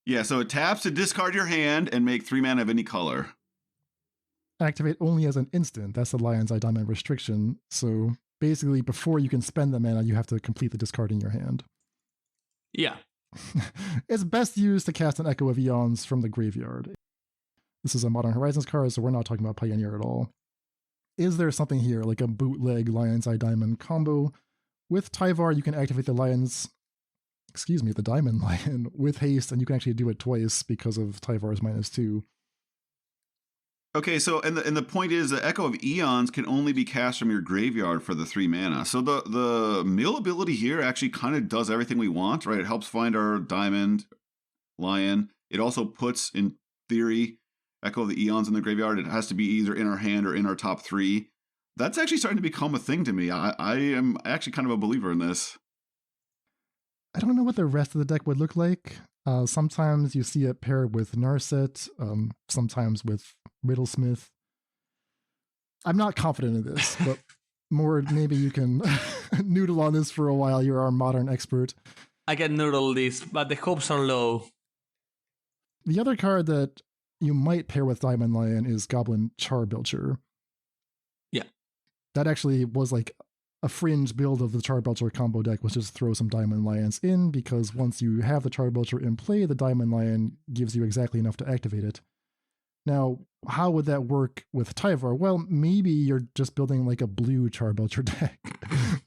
Yeah, so it taps to discard your hand and make 3 mana of any color. Activate only as an instant. That's the Lion's Eye Diamond restriction. So basically, before you can spend the mana, you have to complete the discard in your hand. Yeah. It's best used to cast an Echo of Eons from the graveyard. This is a Modern Horizons card, so we're not talking about Pioneer at all. Is there something here, like a bootleg Lion's Eye Diamond combo? With Tyvar, you can activate the Diamond Lion with haste, and you can actually do it twice because of Tyvar's -2. Okay, so and the point is the Echo of Eons can only be cast from your graveyard for the 3 mana. So the mill ability here actually kind of does everything we want, right? It helps find our Diamond Lion. It also puts, in theory, Echo of the Eons in the graveyard. It has to be either in our hand or in our top 3. That's actually starting to become a thing to me. I am actually kind of a believer in this. I don't know what the rest of the deck would look like. Sometimes you see it paired with Narset, sometimes with Riddlesmith. I'm not confident in this, but maybe you can noodle on this for a while. You're our Modern expert. I can noodle this, but the hopes are low. The other card that you might pair with Diamond Lion is Goblin Charbelcher. Yeah. That actually was like a fringe build of the Charbelcher combo deck, was just throw some Diamond Lions in, because once you have the Charbelcher in play, the Diamond Lion gives you exactly enough to activate it. Now, how would that work with Tyvar? Well, maybe you're just building like a blue Charbelcher deck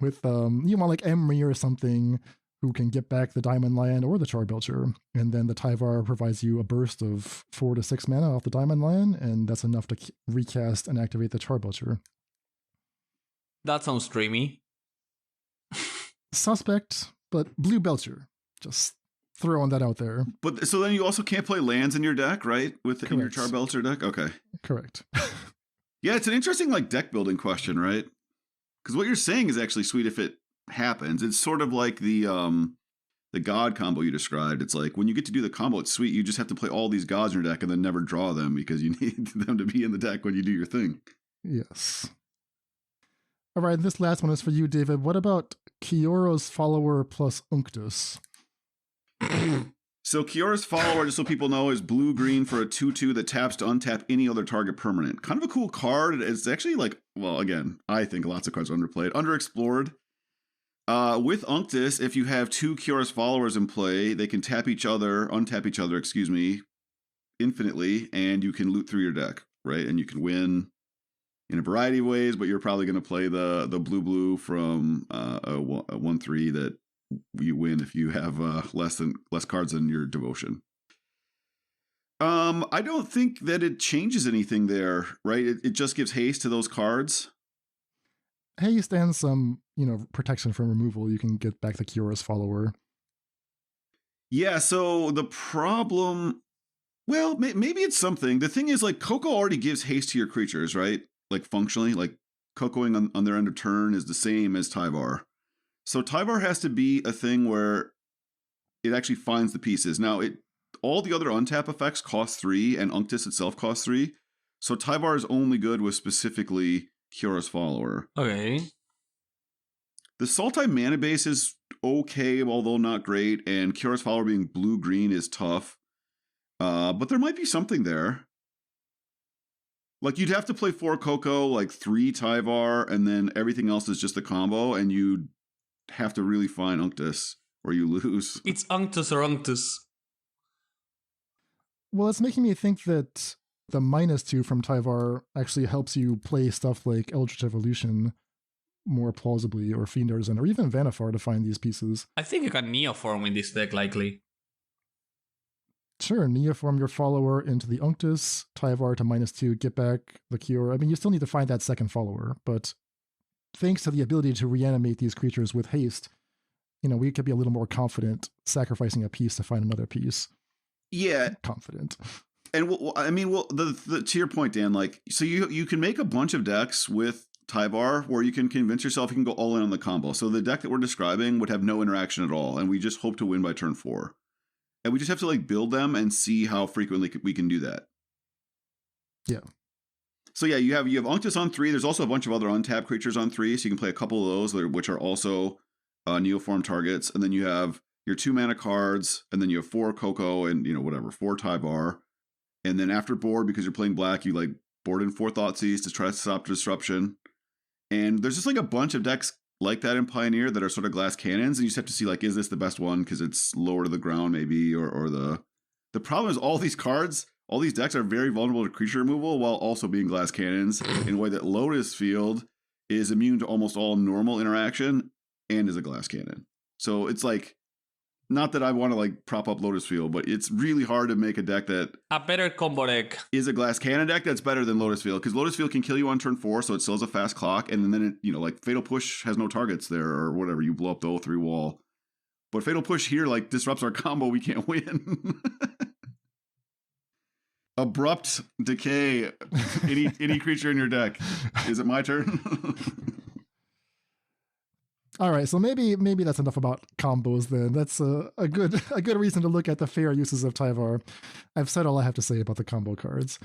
with, you want like Emery or something who can get back the Diamond Lion or the Charbelcher, and then the Tyvar provides you a burst of 4 to 6 mana off the Diamond Lion, and that's enough to recast and activate the Charbelcher. That sounds dreamy. Suspect, but Blue Belcher. Just throwing that out there. But so then you also can't play lands in your deck, right? In your Charbelcher deck? Okay. Correct. Yeah, it's an interesting like deck building question, right? Because what you're saying is actually sweet if it happens. It's sort of like the god combo you described. It's like when you get to do the combo, it's sweet. You just have to play all these gods in your deck and then never draw them because you need them to be in the deck when you do your thing. Yes. All right, this last one is for you, David. What about Kiyora's Follower plus Unctus? So Kiyora's Follower, just so people know, is blue-green for a 2/2 that taps to untap any other target permanent. Kind of a cool card. It's actually like, well, again, I think lots of cards are underplayed. Underexplored. With Unctus, if you have 2 Kiyora's Followers in play, they can untap each other, infinitely, and you can loot through your deck, right? And you can win in a variety of ways, but you're probably going to play the blue from a 1/3 that you win if you have less cards than your devotion. I don't think that it changes anything there, right? It just gives haste to those cards. Haste and some, protection from removal. You can get back the Kiyora's Follower. Yeah, so the problem, well, maybe it's something. The thing is, like, Coco already gives haste to your creatures, right? Like, functionally, like, Cocoing on their end of turn is the same as Tyvar. So Tyvar has to be a thing where it actually finds the pieces. Now, all the other untap effects cost 3, and Unctus itself costs 3. So Tyvar is only good with specifically Kiyora's Follower. Okay. The Sultai mana base is okay, although not great, and Kiyora's Follower being blue-green is tough. But there might be something there. Like, you'd have to play 4 Coco, like 3 Tyvar, and then everything else is just a combo, and you'd have to really find Unctus, or you lose. It's Unctus or Unctus. Well, it's making me think that the -2 from Tyvar actually helps you play stuff like Eldritch Evolution more plausibly, or Fiend Artisan, or even Vannifar to find these pieces. I think you can Neoform in this deck, likely. Sure, Neoform your follower into the Unctus, Tyvar to -2, get back the Kiora. I mean, you still need to find that second follower, but thanks to the ability to reanimate these creatures with haste, we could be a little more confident sacrificing a piece to find another piece. Yeah. Confident. And to your point, Dan, like, so you can make a bunch of decks with Tyvar where you can convince yourself you can go all in on the combo. So the deck that we're describing would have no interaction at all, and we just hope to win by turn 4. And we just have to like build them and see how frequently we can do that. Yeah. So yeah, you have Unctus on 3. There's also a bunch of other untapped creatures on 3, so you can play a couple of those, which are also Neoform targets. And then you have your 2 mana cards, and then you have 4 Coco and 4 Tyvar. And then after board, because you're playing black, you like board in 4 Thoughtseize to try to stop disruption. And there's just like a bunch of decks like that in Pioneer that are sort of glass cannons, and you just have to see like, is this the best one because it's lower to the ground maybe, or the problem is all these cards. All these decks are very vulnerable to creature removal while also being glass cannons in a way that Lotus Field is immune to almost all normal interaction and is a glass cannon. So it's like, not that I want to like prop up Lotus Field, but it's really hard to make a deck that a better combo deck is a glass cannon deck that's better than Lotus Field, because Lotus Field can kill you on turn 4, so it still has a fast clock, and then it, like Fatal Push has no targets there or whatever. You blow up the 0/3 wall, but Fatal Push here like disrupts our combo. We can't win. Abrupt decay. Any creature in your deck. Is it my turn? All right, so maybe that's enough about combos then. That's a good reason to look at the fair uses of Tyvar. I've said all I have to say about the combo cards.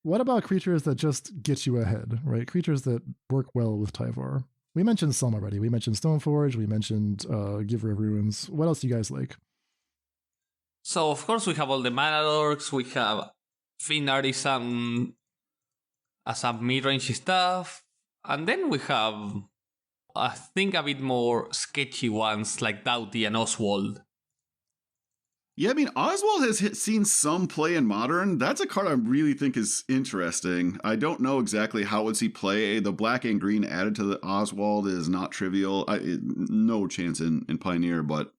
What about creatures that just get you ahead, right? Creatures that work well with Tyvar. We mentioned some already. We mentioned Stoneforge. We mentioned Giver of Ruins. What else do you guys like? So, of course, we have all the mana dorks. We have Fiend Artisan as a mid-range stuff. And then we have, I think, a bit more sketchy ones like Doughty and Oswald. Yeah, I mean, Oswald has seen some play in Modern. That's a card I really think is interesting. I don't know exactly how would he play. The black and green added to the Oswald is not trivial. No chance in Pioneer, but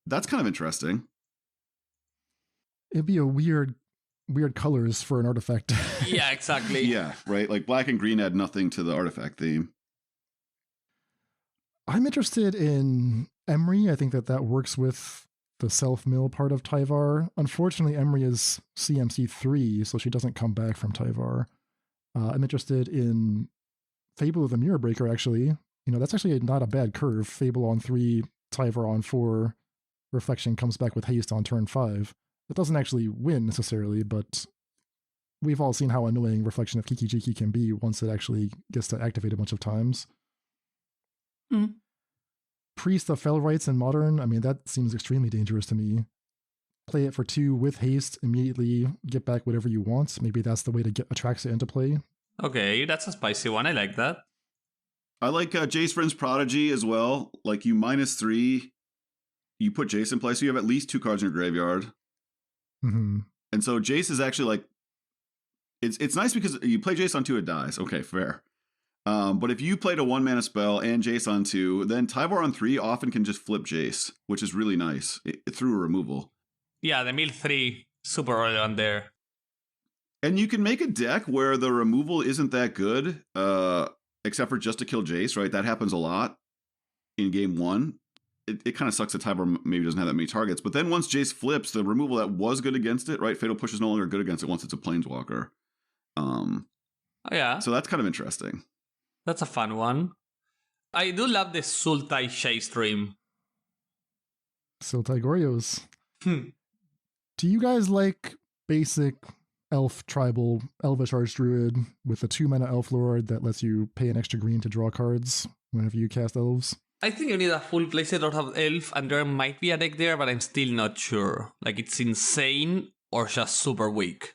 that's kind of interesting. It'd be a weird colors for an artifact. Yeah, exactly. Yeah, right. Like black and green add nothing to the artifact theme. I'm interested in Emery. I think that works with the self-mill part of Tyvar. Unfortunately, Emery is CMC 3, so she doesn't come back from Tyvar. I'm interested in Fable of the Mirror Breaker, actually. That's actually not a bad curve. Fable on 3, Tyvar on 4, Reflection comes back with haste on turn 5. It doesn't actually win necessarily, but we've all seen how annoying Reflection of Kiki Jiki can be once it actually gets to activate a bunch of times. Priest of Fell Rights in Modern, that seems extremely dangerous to me. Play it for 2 with haste, immediately get back whatever you want. Maybe that's the way to get Atraxa into play. Okay, that's a spicy one. I like that. I like Jace Vryn's Prodigy as well. Like, you -3, you put Jace in play, so you have at least 2 cards in your graveyard. Mm-hmm. And so Jace is actually like, it's nice because you play Jace on 2, it dies. Okay, fair. But if you played a 1-mana spell and Jace on 2, then Tyvar on 3 often can just flip Jace, which is really nice through a removal. Yeah, the mill 3, super relevant there. And you can make a deck where the removal isn't that good, except for just to kill Jace, right? That happens a lot in game 1. It kind of sucks that Tyvar maybe doesn't have that many targets. But then once Jace flips, the removal that was good against it, right? Fatal Push is no longer good against it once it's a Planeswalker. Yeah. So that's kind of interesting. That's a fun one. I do love the Sultai Chase Dream. Sultai Gorios. Do you guys like basic elf tribal elvish archdruid with a 2-mana elf lord that lets you pay an extra green to draw cards whenever you cast elves? I think you need a full playset of elf, and there might be a deck there, but I'm still not sure. Like, it's insane or just super weak.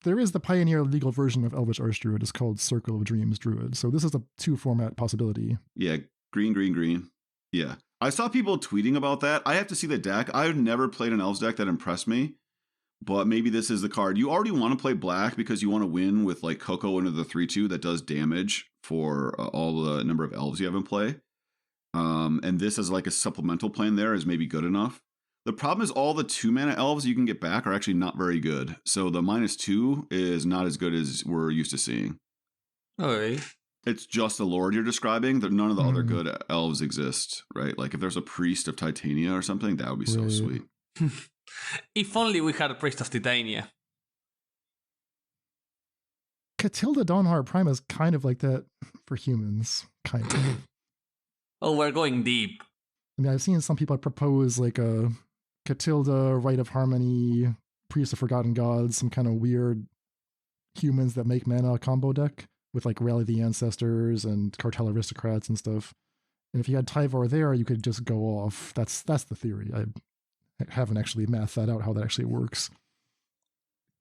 There is the Pioneer legal version of Elvish Archdruid. It's called Circle of Dreams Druid. So this is a 2-format possibility. Yeah, green. Yeah. I saw people tweeting about that. I have to see the deck. I've never played an Elves deck that impressed me, but maybe this is the card. You already want to play black because you want to win with like Coco into the 3-2 that does damage for all the number of Elves you have in play. And this as like a supplemental plane there is maybe good enough. The problem is all the 2-mana elves you can get back are actually not very good. So the -2 is not as good as we're used to seeing. Okay. It's just the Lord you're describing. None of the other good elves exist, right? Like if there's a Priest of Titania or something, that would be so sweet. If only we had a Priest of Titania. Catilda Dawnheart Prime is kind of like that for humans, kind of. Oh, we're going deep. I've seen some people propose like a Catilda, Rite of Harmony, Priest of Forgotten Gods, some kind of weird humans that make mana combo deck with like Rally the Ancestors and Cartel Aristocrats and stuff. And if you had Tyvar there, you could just go off. That's the theory. I haven't actually mathed that out, how that actually works.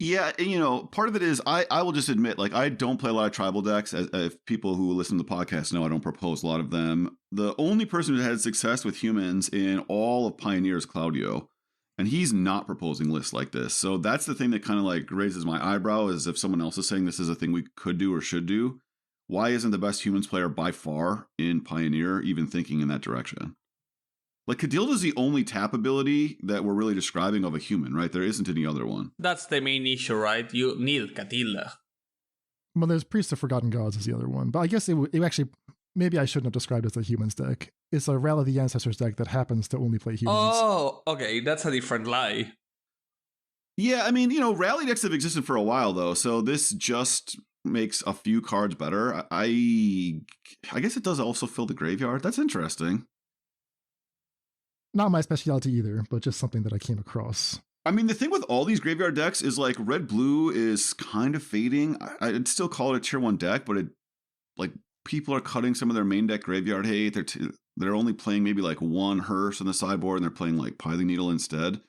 Yeah, and, part of it is I will just admit, like, I don't play a lot of tribal decks. If people who listen to the podcast know, I don't propose a lot of them. The only person who had success with humans in all of Pioneer is Claudio, and he's not proposing lists like this. So that's the thing that kind of like raises my eyebrow, is if someone else is saying this is a thing we could do or should do, why isn't the best humans player by far in Pioneer even thinking in that direction? Like, Catilda's the only tap ability that we're really describing of a human, right? There isn't any other one. That's the main issue, right? You need Catilda. Well, there's Priest of Forgotten Gods is the other one. But I guess it actually, maybe I shouldn't have described it as a humans deck. It's a Rally the Ancestors deck that happens to only play humans. Oh, okay. That's a different lie. Yeah, Rally decks have existed for a while, though. So this just makes a few cards better. I guess it does also fill the graveyard. That's interesting. Not my specialty either, but just something that I came across. The thing with all these graveyard decks is like red-blue is kind of fading. I'd still call it a tier 1 deck, but people are cutting some of their main deck graveyard hate. They're only playing maybe like one hearse on the sideboard, and they're playing like Piling Needle instead.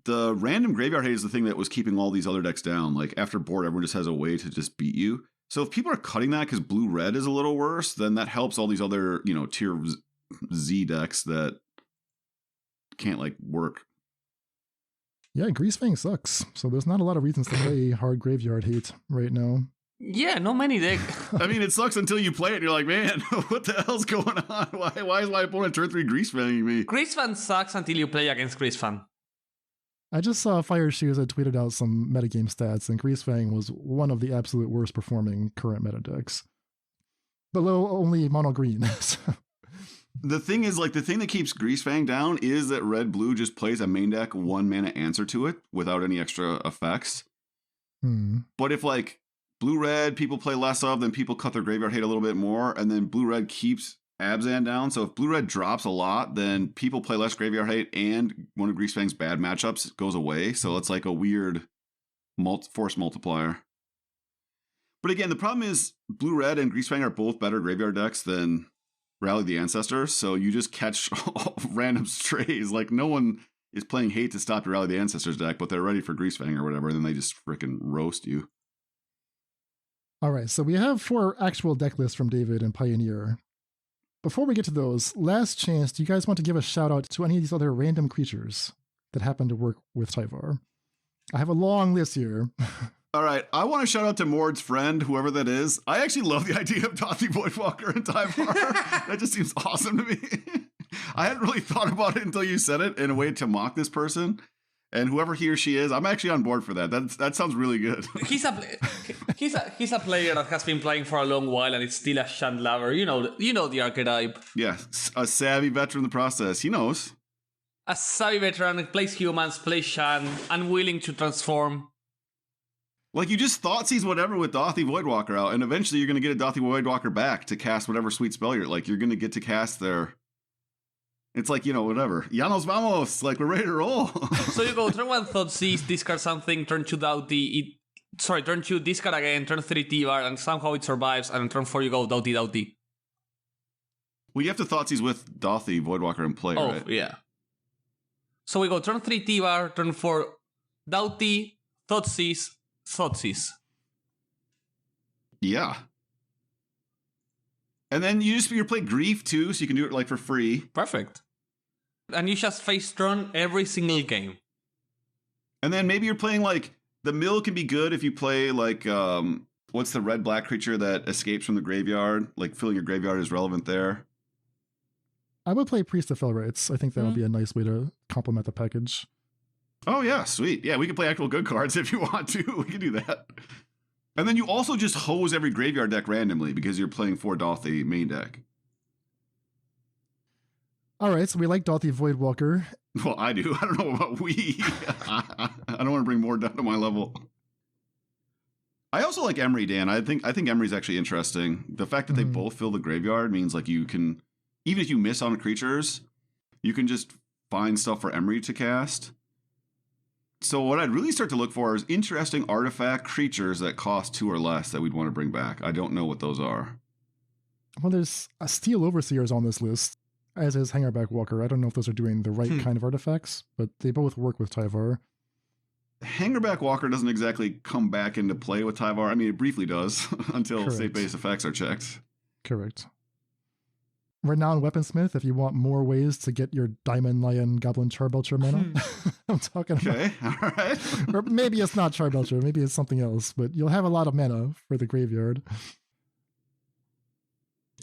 The random graveyard hate is the thing that was keeping all these other decks down. Like after board, everyone just has a way to just beat you. So if people are cutting that because blue-red is a little worse, then that helps all these other, tier Z decks that can't like work. Yeah, Greasefang sucks. So there's not a lot of reasons to play hard graveyard hate right now. Yeah, not many decks. It sucks until you play it and you're like, man, what the hell's going on? Why is my opponent turn 3 Greasefanging me? Greasefang sucks until you play against Greasefang. I just saw Fire Shoes had tweeted out some metagame stats, and Greasefang was one of the absolute worst performing current meta decks. Below only mono green. The thing is, like, the thing that keeps Greasefang down is that red-blue just plays a main deck 1-mana answer to it without any extra effects. But if, like, blue-red people play less of, then people cut their graveyard hate a little bit more, and then blue-red keeps Abzan down. So if blue-red drops a lot, then people play less graveyard hate, and one of Greasefang's bad matchups goes away. So it's like a weird force multiplier. But again, the problem is blue-red and Greasefang are both better graveyard decks than Rally the Ancestors, so you just catch random strays. Like, no one is playing hate to stop your Rally the Ancestors deck, but they're ready for Greasefang or whatever, and then they just freaking roast you. All right, so we have 4 actual deck lists from David and Pioneer. Before we get to those, last chance, do you guys want to give a shout out to any of these other random creatures that happen to work with Tyvar? I have a long list here. All right, I want to shout out to Mord's friend, whoever that is. I actually love the idea of Dothy Voidwalker and Tyvar. That just seems awesome to me. I hadn't really thought about it until you said it in a way to mock this person. And whoever he or she is, I'm actually on board for that. That sounds really good. He's a player that has been playing for a long while, and it's still a Shan lover. You know the archetype. Yeah, a savvy veteran in the process. He knows. A savvy veteran plays humans, plays Shan, unwilling to transform. Like, you just Thoughtseize whatever with Dothy Voidwalker out, and eventually you're going to get a Dothy Voidwalker back to cast whatever sweet spell you're like. You're going to get to cast their... It's like, whatever. Llanos vamos! Like, we're ready to roll! So you go turn 1 Thoughtseize, discard something, turn 2 Doughty, turn 2 discard again, turn 3 Tyvar, and somehow it survives, and turn 4 you go Doughty. Well, you have to Thoughtseize with Dothy Voidwalker in play, right? Oh, yeah. So we go turn 3 Tyvar, turn 4 Doughty, Thoughtseize. Yeah. And then you play Grief too, so you can do it like for free. Perfect. And you just face turn every single game. And then maybe you're playing like the mill can be good if you play like what's the red-black creature that escapes from the graveyard? Like filling your graveyard is relevant there. I would play Priest of Felrites. I think that would be a nice way to complement the package. Oh, yeah, sweet. Yeah, we can play actual good cards if you want to. We can do that. And then you also just hose every graveyard deck randomly because you're playing 4 Dothy main deck. All right, so we like Dothy Voidwalker. Well, I do. I don't know about we. I don't want to bring more down to my level. I also like Emery, Dan. I think Emery's actually interesting. The fact that they both fill the graveyard means like you can, even if you miss on creatures, you can just find stuff for Emery to cast. So what I'd really start to look for is interesting artifact creatures that cost 2 or less that we'd want to bring back. I don't know what those are. Well, there's a Steel Overseers on this list, as is Hangerback Walker. I don't know if those are doing the right kind of artifacts, but they both work with Tyvar. Hangerback Walker doesn't exactly come back into play with Tyvar. I mean, it briefly does until state-based effects are checked. Correct. Renowned Weaponsmith, if you want more ways to get your Diamond Lion Goblin Charbelcher mana. I'm talking about. Okay, all right. Or maybe it's not Charbelcher, maybe it's something else, but you'll have a lot of mana for the graveyard.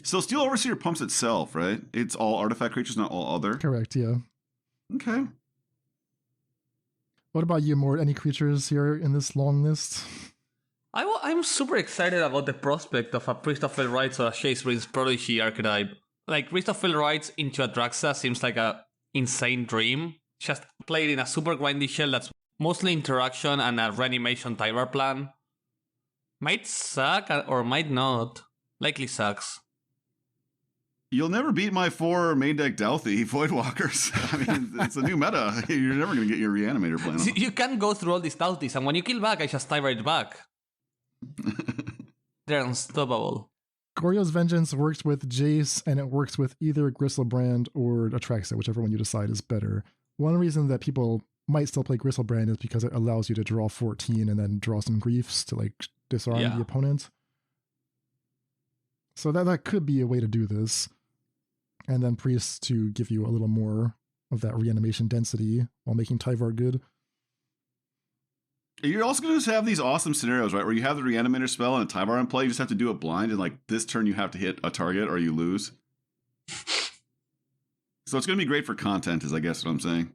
So Steel Overseer pumps itself, right? It's all artifact creatures, not all other? Correct, yeah. Okay. What about you, Mort? Any creatures here in this long list? I'm super excited about the prospect of a Priest of Felrites or a Jace brings Prodigy archetype. Like, Priest of Felrites into Atraxa seems like a insane dream. Just played in a super grindy shell that's mostly interaction and a reanimation Tyvar plan. Might suck or might not. Likely sucks. You'll never beat my 4 main deck Douthty Voidwalkers. I mean, it's a new meta. You're never going to get your Reanimator plan on. You can't go through all these Doughtys, and when you kill back, I just Tyvar it back. They're unstoppable. Goryo's Vengeance works with Jace, and it works with either Gristlebrand or Atraxa, whichever one you decide is better. One reason that people might still play Gristlebrand is because it allows you to draw 14 and then draw some griefs to like disarm the opponent. So that could be a way to do this. And then Priest to give you a little more of that reanimation density while making Tyvar good. You're also going to have these awesome scenarios, right? Where you have the Reanimator spell and a Tyvar in play. You just have to do it blind, and like this turn you have to hit a target or you lose. So it's going to be great for content, is I guess what I'm saying.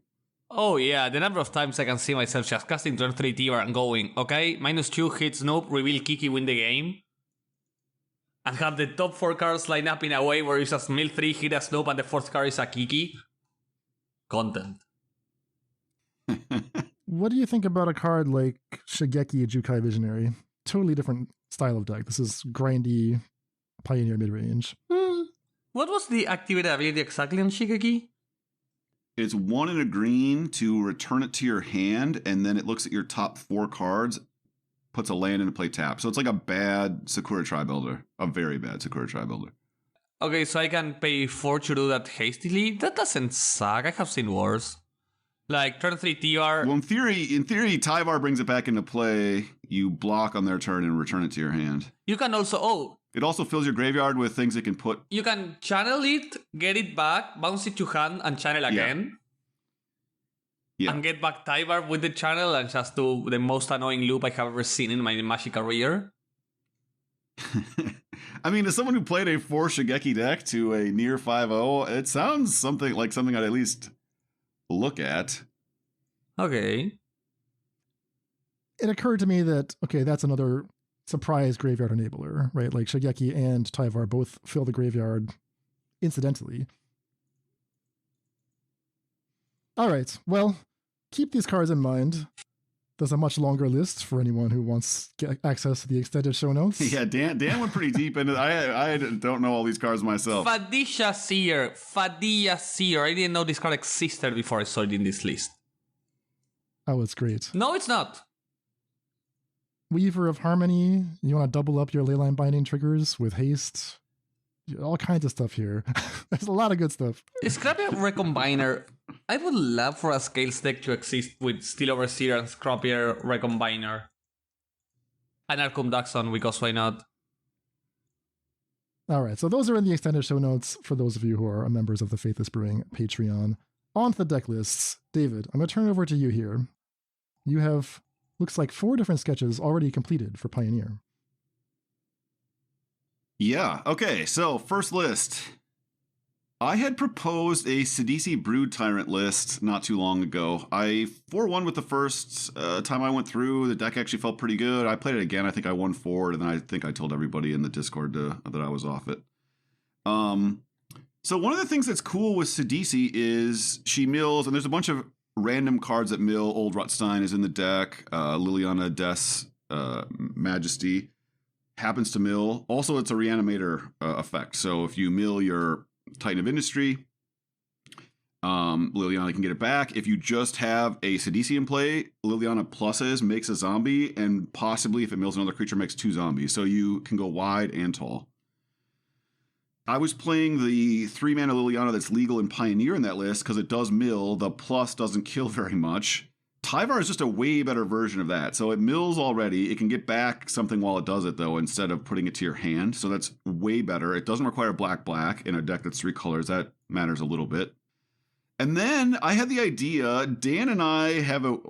Oh yeah, the number of times I can see myself just casting turn 3 Tyvar and going, okay, -2 hit Snoop, reveal Kiki, win the game. and have the top 4 cards line up in a way where you just mill 3, hit a Snoop, and the 4th card is a Kiki. Content. What do you think about a card like Shigeki Jukai Visionary? Totally different style of deck. This is grindy Pioneer midrange. What was the activated ability exactly on Shigeki? It's 1 and a green to return it to your hand, and then it looks at your top 4 cards, puts a land into play tap. So it's like a bad Sakura Tri-Builder. A very bad Sakura Tri-Builder. Okay, so I can pay 4 to do that hastily? That doesn't suck. I have seen worse. Like, turn 3 Tyvar. Well, in theory, Tyvar brings it back into play. You block on their turn and return it to your hand. You can also... It also fills your graveyard with things it can put. You can channel it, get it back, bounce it to hand, and channel again. Yeah. And get back Tyvar with the channel and just do the most annoying loop I have ever seen in my Magic career. I mean, as someone who played a 4 Shigeki deck to a near 5-0, it sounds something I'd at least look at. Okay. It occurred to me that, okay, that's another surprise graveyard enabler, right? Like Shigeki and Tyvar both fill the graveyard incidentally. All right, well, keep these cards in mind. There's a much longer list for anyone who wants access to the extended show notes. Yeah, Dan went pretty deep into it. I don't know all these cards myself. Fadisha Seer. I didn't know this card existed before I saw it in this list. Oh, it's great. No, it's not. Weaver of Harmony. You want to double up your Leyline Binding triggers with haste. All kinds of stuff here. There's a lot of good stuff. Scrappier Recombiner. I would love for a Scales deck to exist with Steel Overseer and Scrappier Recombiner. And Arcum Daxon, because why not? All right, so those are in the extended show notes for those of you who are members of the Faithless Brewing Patreon. On to the deck lists. David, I'm going to turn it over to you here. You have, looks like 4 different sketches already completed for Pioneer. Yeah, okay, so first list. I had proposed a Sidisi Brood Tyrant list not too long ago. I 4-1 with the first time I went through. The deck actually felt pretty good. I played it again. I think I won forward, and then I think I told everybody in the Discord that I was off it. So one of the things that's cool with Sidisi is she mills, and there's a bunch of random cards that mill. Old Rutstein is in the deck. Liliana Des Majesty happens to mill. Also, it's a reanimator effect. So if you mill your Titan of Industry, Liliana can get it back. If you just have a Sidisi in play, Liliana pluses, makes a zombie, and possibly if it mills another creature, makes 2 zombies. So you can go wide and tall. I was playing the 3-mana Liliana that's legal in Pioneer in that list because it does mill. The plus doesn't kill very much. Tyvar is just a way better version of that. So it mills already. It can get back something while it does it, though, instead of putting it to your hand. So that's way better. It doesn't require black in a deck that's 3 colors. That matters a little bit. And then I had the idea, Dan and I have I don't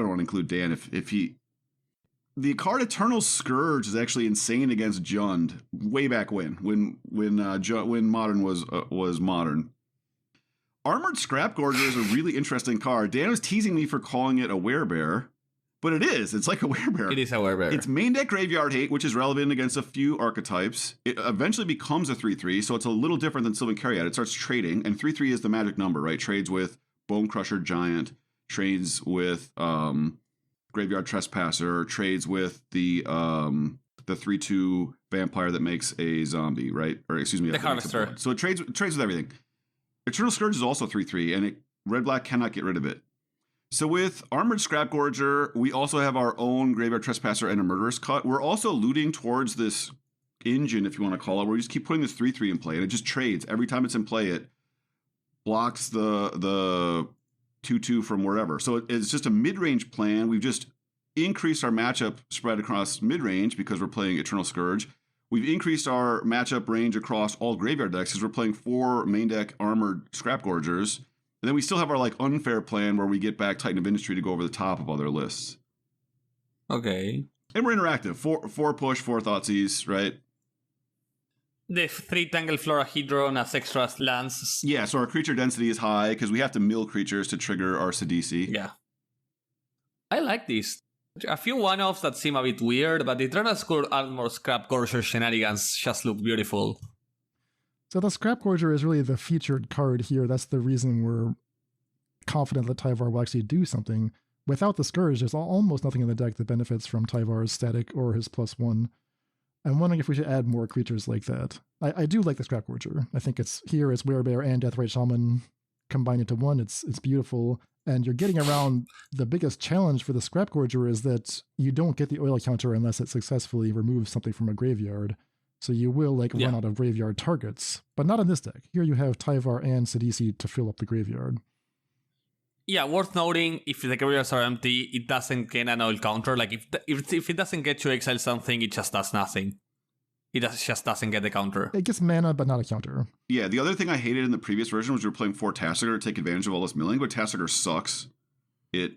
want to include Dan if he... The card Eternal Scourge is actually insane against Jund way back when Modern was Modern. Armored Scrapgorger is a really interesting card. Dan was teasing me for calling it a werebear, but it is. It's like a werebear. It is a werebear. It's main deck graveyard hate, which is relevant against a few archetypes. It eventually becomes a 3/3, so it's a little different than Sylvan Caryat. It starts trading, and 3/3 is the magic number, right? Trades with Bone Crusher Giant, trades with Graveyard Trespasser, trades with the 3/2 vampire that makes a zombie, right? Or excuse me, the Harvester. So it trades with everything. Eternal Scourge is also 3/3, and red-black cannot get rid of it. So with Armored Scrapgorger, we also have our own Graveyard Trespasser and a Murderous Cut. We're also alluding towards this engine, if you want to call it, where we just keep putting this 3/3 in play, and it just trades. Every time it's in play, it blocks the 2/2 from wherever. So it's just a mid-range plan. We've just increased our matchup spread across mid-range because we're playing Eternal Scourge. We've increased our matchup range across all graveyard decks because we're playing 4 main deck Armored Scrapgorgers. And then we still have our unfair plan where we get back Titan of Industry to go over the top of other lists. Okay. And we're interactive. 4 push, 4 Thoughtseize, right? The 3 Tangle Flora Hedron as extra lands. Yeah, so our creature density is high because we have to mill creatures to trigger our Sidisi. Yeah. I like this. A few one-offs that seem a bit weird, but the Eternal Skull Armor Scrap Gorger shenanigans just look beautiful. So the Scrap Gorger is really the featured card here. That's the reason we're confident that Tyvar will actually do something. Without the Scourge, there's almost nothing in the deck that benefits from Tyvar's static or his +1. I'm wondering if we should add more creatures like that. I do like the Scrap Gorger. I think it's Werebear and Deathrite Shaman combined into one. It's beautiful. And you're getting around the biggest challenge for the Scrap Gorger is that you don't get the oil counter unless it successfully removes something from a graveyard. So you will run out of graveyard targets. But not in this deck. Here you have Tyvar and Sidisi to fill up the graveyard. Yeah, worth noting, if the graveyards are empty, it doesn't get an oil counter. Like, if it doesn't get you exile something, it just does nothing. Just doesn't get the counter. It gets mana, but not a counter. Yeah, the other thing I hated in the previous version was you were playing 4 Tassiger to take advantage of all this milling, but Tassiger sucks. It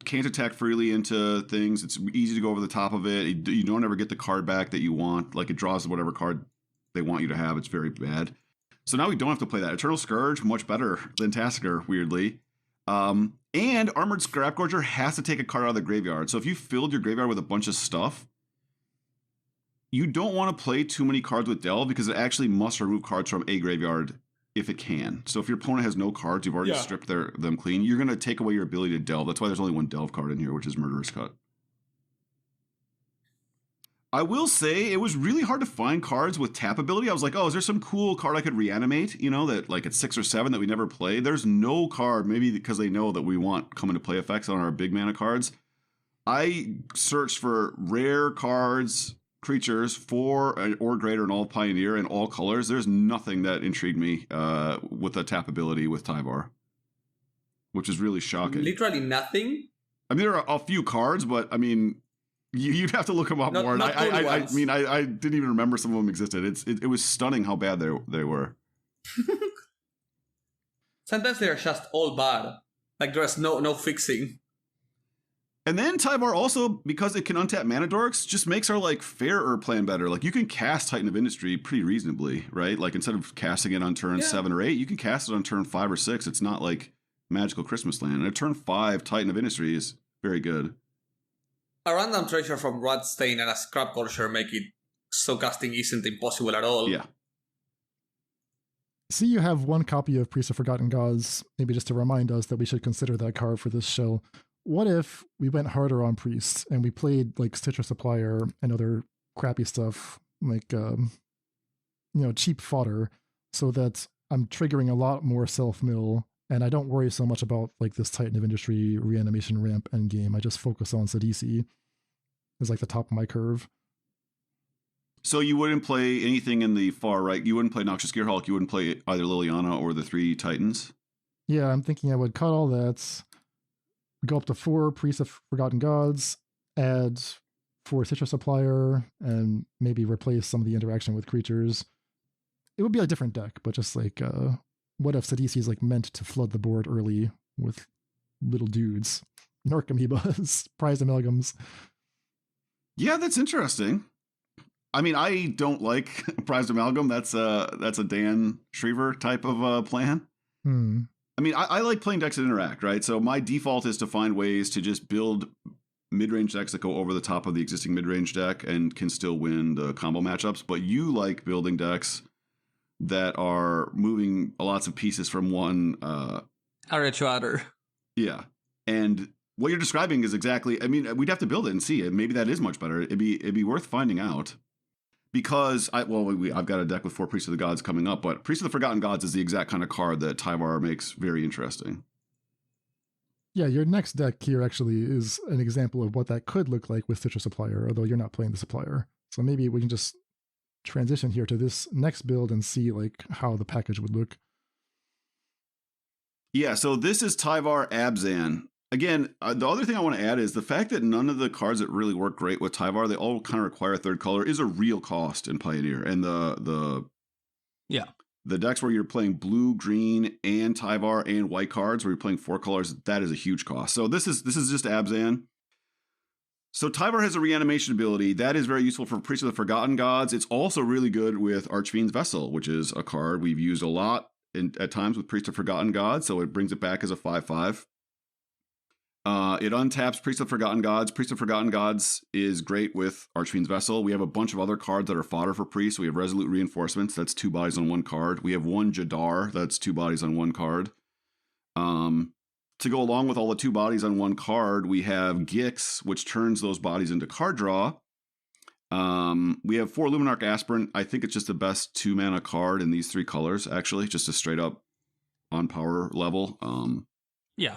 can't attack freely into things. It's easy to go over the top of it. You don't ever get the card back that you want. Like, it draws whatever card they want you to have. It's very bad. So now we don't have to play that. Eternal Scourge, much better than Tassiger, weirdly. And Armored Scrap Gorger has to take a card out of the graveyard. So if you filled your graveyard with a bunch of stuff, you don't want to play too many cards with Delve because it actually must remove cards from a graveyard if it can. So if your opponent has no cards, you've already stripped them clean, you're going to take away your ability to Delve. That's why there's only one Delve card in here, which is Murderous Cut. I will say it was really hard to find cards with tap ability. I was like, oh, is there some cool card I could reanimate? You know, that like at 6 or 7 that we never play. There's no card, maybe because they know that we want come into play effects on our big mana cards. I searched for rare cards, creatures, 4 or greater in all Pioneer in all colors. There's nothing that intrigued me with the tap ability with Tyvar, which is really shocking. Literally nothing? I mean, there are a few cards, but I mean, you'd have to look them up more. I mean, I didn't even remember some of them existed. It was stunning how bad they were. Sometimes they're just all bad. Like there's no fixing. And then Tyvar also, because it can untap mana dorks, just makes our like fairer plan better. Like you can cast Titan of Industry pretty reasonably, right? Like instead of casting it on turn 7 or 8, you can cast it on turn 5 or 6. It's not like Magical Christmas Land. And at turn 5, Titan of Industry is very good. A random treasure from Rodstain and a Scrap Gorger make it so casting isn't impossible at all. Yeah. See, you have one copy of Priest of Forgotten Gods, maybe just to remind us that we should consider that card for this show. What if we went harder on Priests and we played like Stitcher Supplier and other crappy stuff, like, cheap fodder, so that I'm triggering a lot more self-mill and I don't worry so much about like this Titan of Industry reanimation ramp endgame. I just focus on Sidisi as like the top of my curve. So you wouldn't play anything in the far right. You wouldn't play Noxious Gearhulk. You wouldn't play either Liliana or the 3 Titans. Yeah, I'm thinking I would cut all that, go up to 4 Priests of Forgotten Gods, add 4 Stitcher Supplier, and maybe replace some of the interaction with creatures. It would be a different deck, but just like, what if Sidisi is like meant to flood the board early with little dudes? Nork Amoebas, Prize Amalgams. Yeah, that's interesting. I mean, I don't like Prized Amalgam. That's a Dan Shriver type of plan. I mean, I like playing decks that interact, right? So my default is to find ways to just build mid-range decks that go over the top of the existing mid-range deck and can still win the combo matchups. But you like building decks that are moving lots of pieces from one area to other. Yeah. And what you're describing is exactly, I mean, we'd have to build it and see it. Maybe that is much better. It'd be worth finding out. Because, I've got a deck with 4 Priests of the Gods coming up, but Priest of the Forgotten Gods is the exact kind of card that Tyvar makes very interesting. Yeah, your next deck here actually is an example of what that could look like with Stitcher Supplier, although you're not playing the Supplier. So maybe we can just transition here to this next build and see like how the package would look. Yeah, so this is Tyvar Abzan. Again, the other thing I want to add is the fact that none of the cards that really work great with Tyvar, they all kind of require a 3rd color, is a real cost in Pioneer. And the decks where you're playing blue, green, and Tyvar and white cards, where you're playing 4 colors, that is a huge cost. So this is just Abzan. So Tyvar has a reanimation ability that is very useful for Priest of the Forgotten Gods. It's also really good with Archfiend's Vessel, which is a card we've used a lot at times with Priest of Forgotten Gods. So it brings it back as a 5/5. It untaps Priest of Forgotten Gods. Priest of Forgotten Gods is great with Archfiend's Vessel. We have a bunch of other cards that are fodder for Priest. We have Resolute Reinforcements. That's 2 bodies on 1 card. We have 1 Jadar. That's 2 bodies on 1 card. To go along with all the 2 bodies on 1 card, we have Gix, which turns those bodies into card draw. We have 4 Luminarch Aspirant. I think it's just the best 2-mana card in these 3 colors, actually. Just a straight up on power level. Yeah.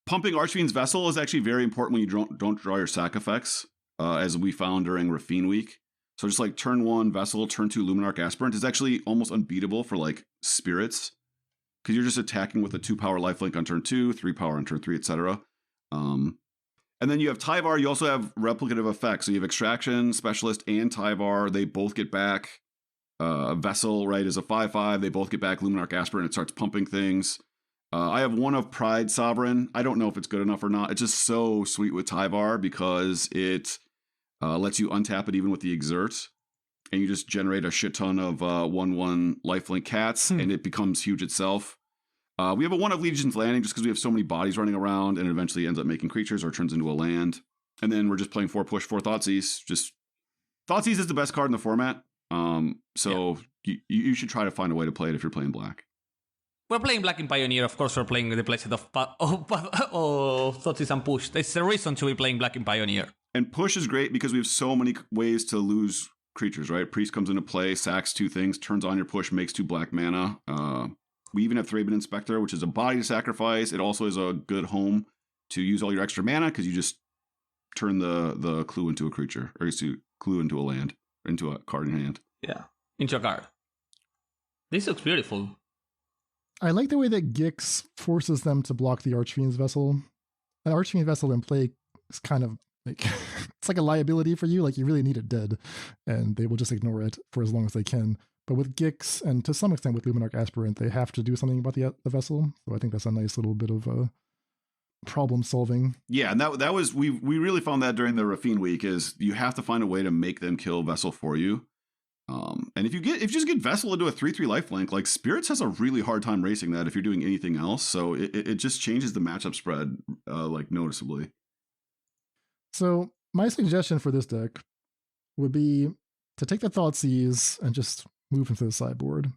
Pumping Archfiend's Vessel is actually very important when you don't draw your sack effects, as we found during Rafine Week. So just like turn 1 Vessel, turn 2 Luminarch Aspirant is actually almost unbeatable for like spirits, because you're just attacking with a 2-power lifelink on turn 2, 3-power on turn 3, etc. And then you have Tyvar. You also have replicative effects. So you have Extraction, Specialist, and Tyvar. They both get back. Vessel, right, is a 5/5. They both get back Luminarch Aspirant. It starts pumping things. I have 1 of Pride Sovereign. I don't know if it's good enough or not. It's just so sweet with Tyvar because it lets you untap it even with the Exert. And you just generate a shit ton of 1/1 lifelink cats, and it becomes huge itself. We have a 1 of Legion's Landing just because we have so many bodies running around, and it eventually ends up making creatures or turns into a land. And then we're just playing 4 push, 4 Thoughtseize. Just Thoughtseize is the best card in the format. You should try to find a way to play it if you're playing black. We're playing black in Pioneer. Of course, we're playing the playset of Thoughtseize and Push. There's the reason to be playing black in Pioneer. And Push is great because we have so many ways to lose creatures, right? Priest comes into play, sacks 2 things, turns on your Push, makes 2 black mana. We even have Thraben Inspector, which is a body to sacrifice. It also is a good home to use all your extra mana because you just turn the clue into a creature, or clue into a land, into a card in hand. Yeah, into a card. This looks beautiful. I like the way that Gix forces them to block the Archfiend's Vessel. An Archfiend's Vessel in play is kind of like, it's like a liability for you. Like you really need it dead, and they will just ignore it for as long as they can. But with Gix, and to some extent with Luminarch Aspirant, they have to do something about the vessel. So I think that's a nice little bit of problem solving. Yeah, and that was we really found that during the Rafine Week is you have to find a way to make them kill Vessel for you. And if you just get Vessel into a 3/3 lifelink, like Spirits has a really hard time racing that if you're doing anything else. So it just changes the matchup spread like noticeably. So my suggestion for this deck would be to take the Thoughtseize and just move into the sideboard.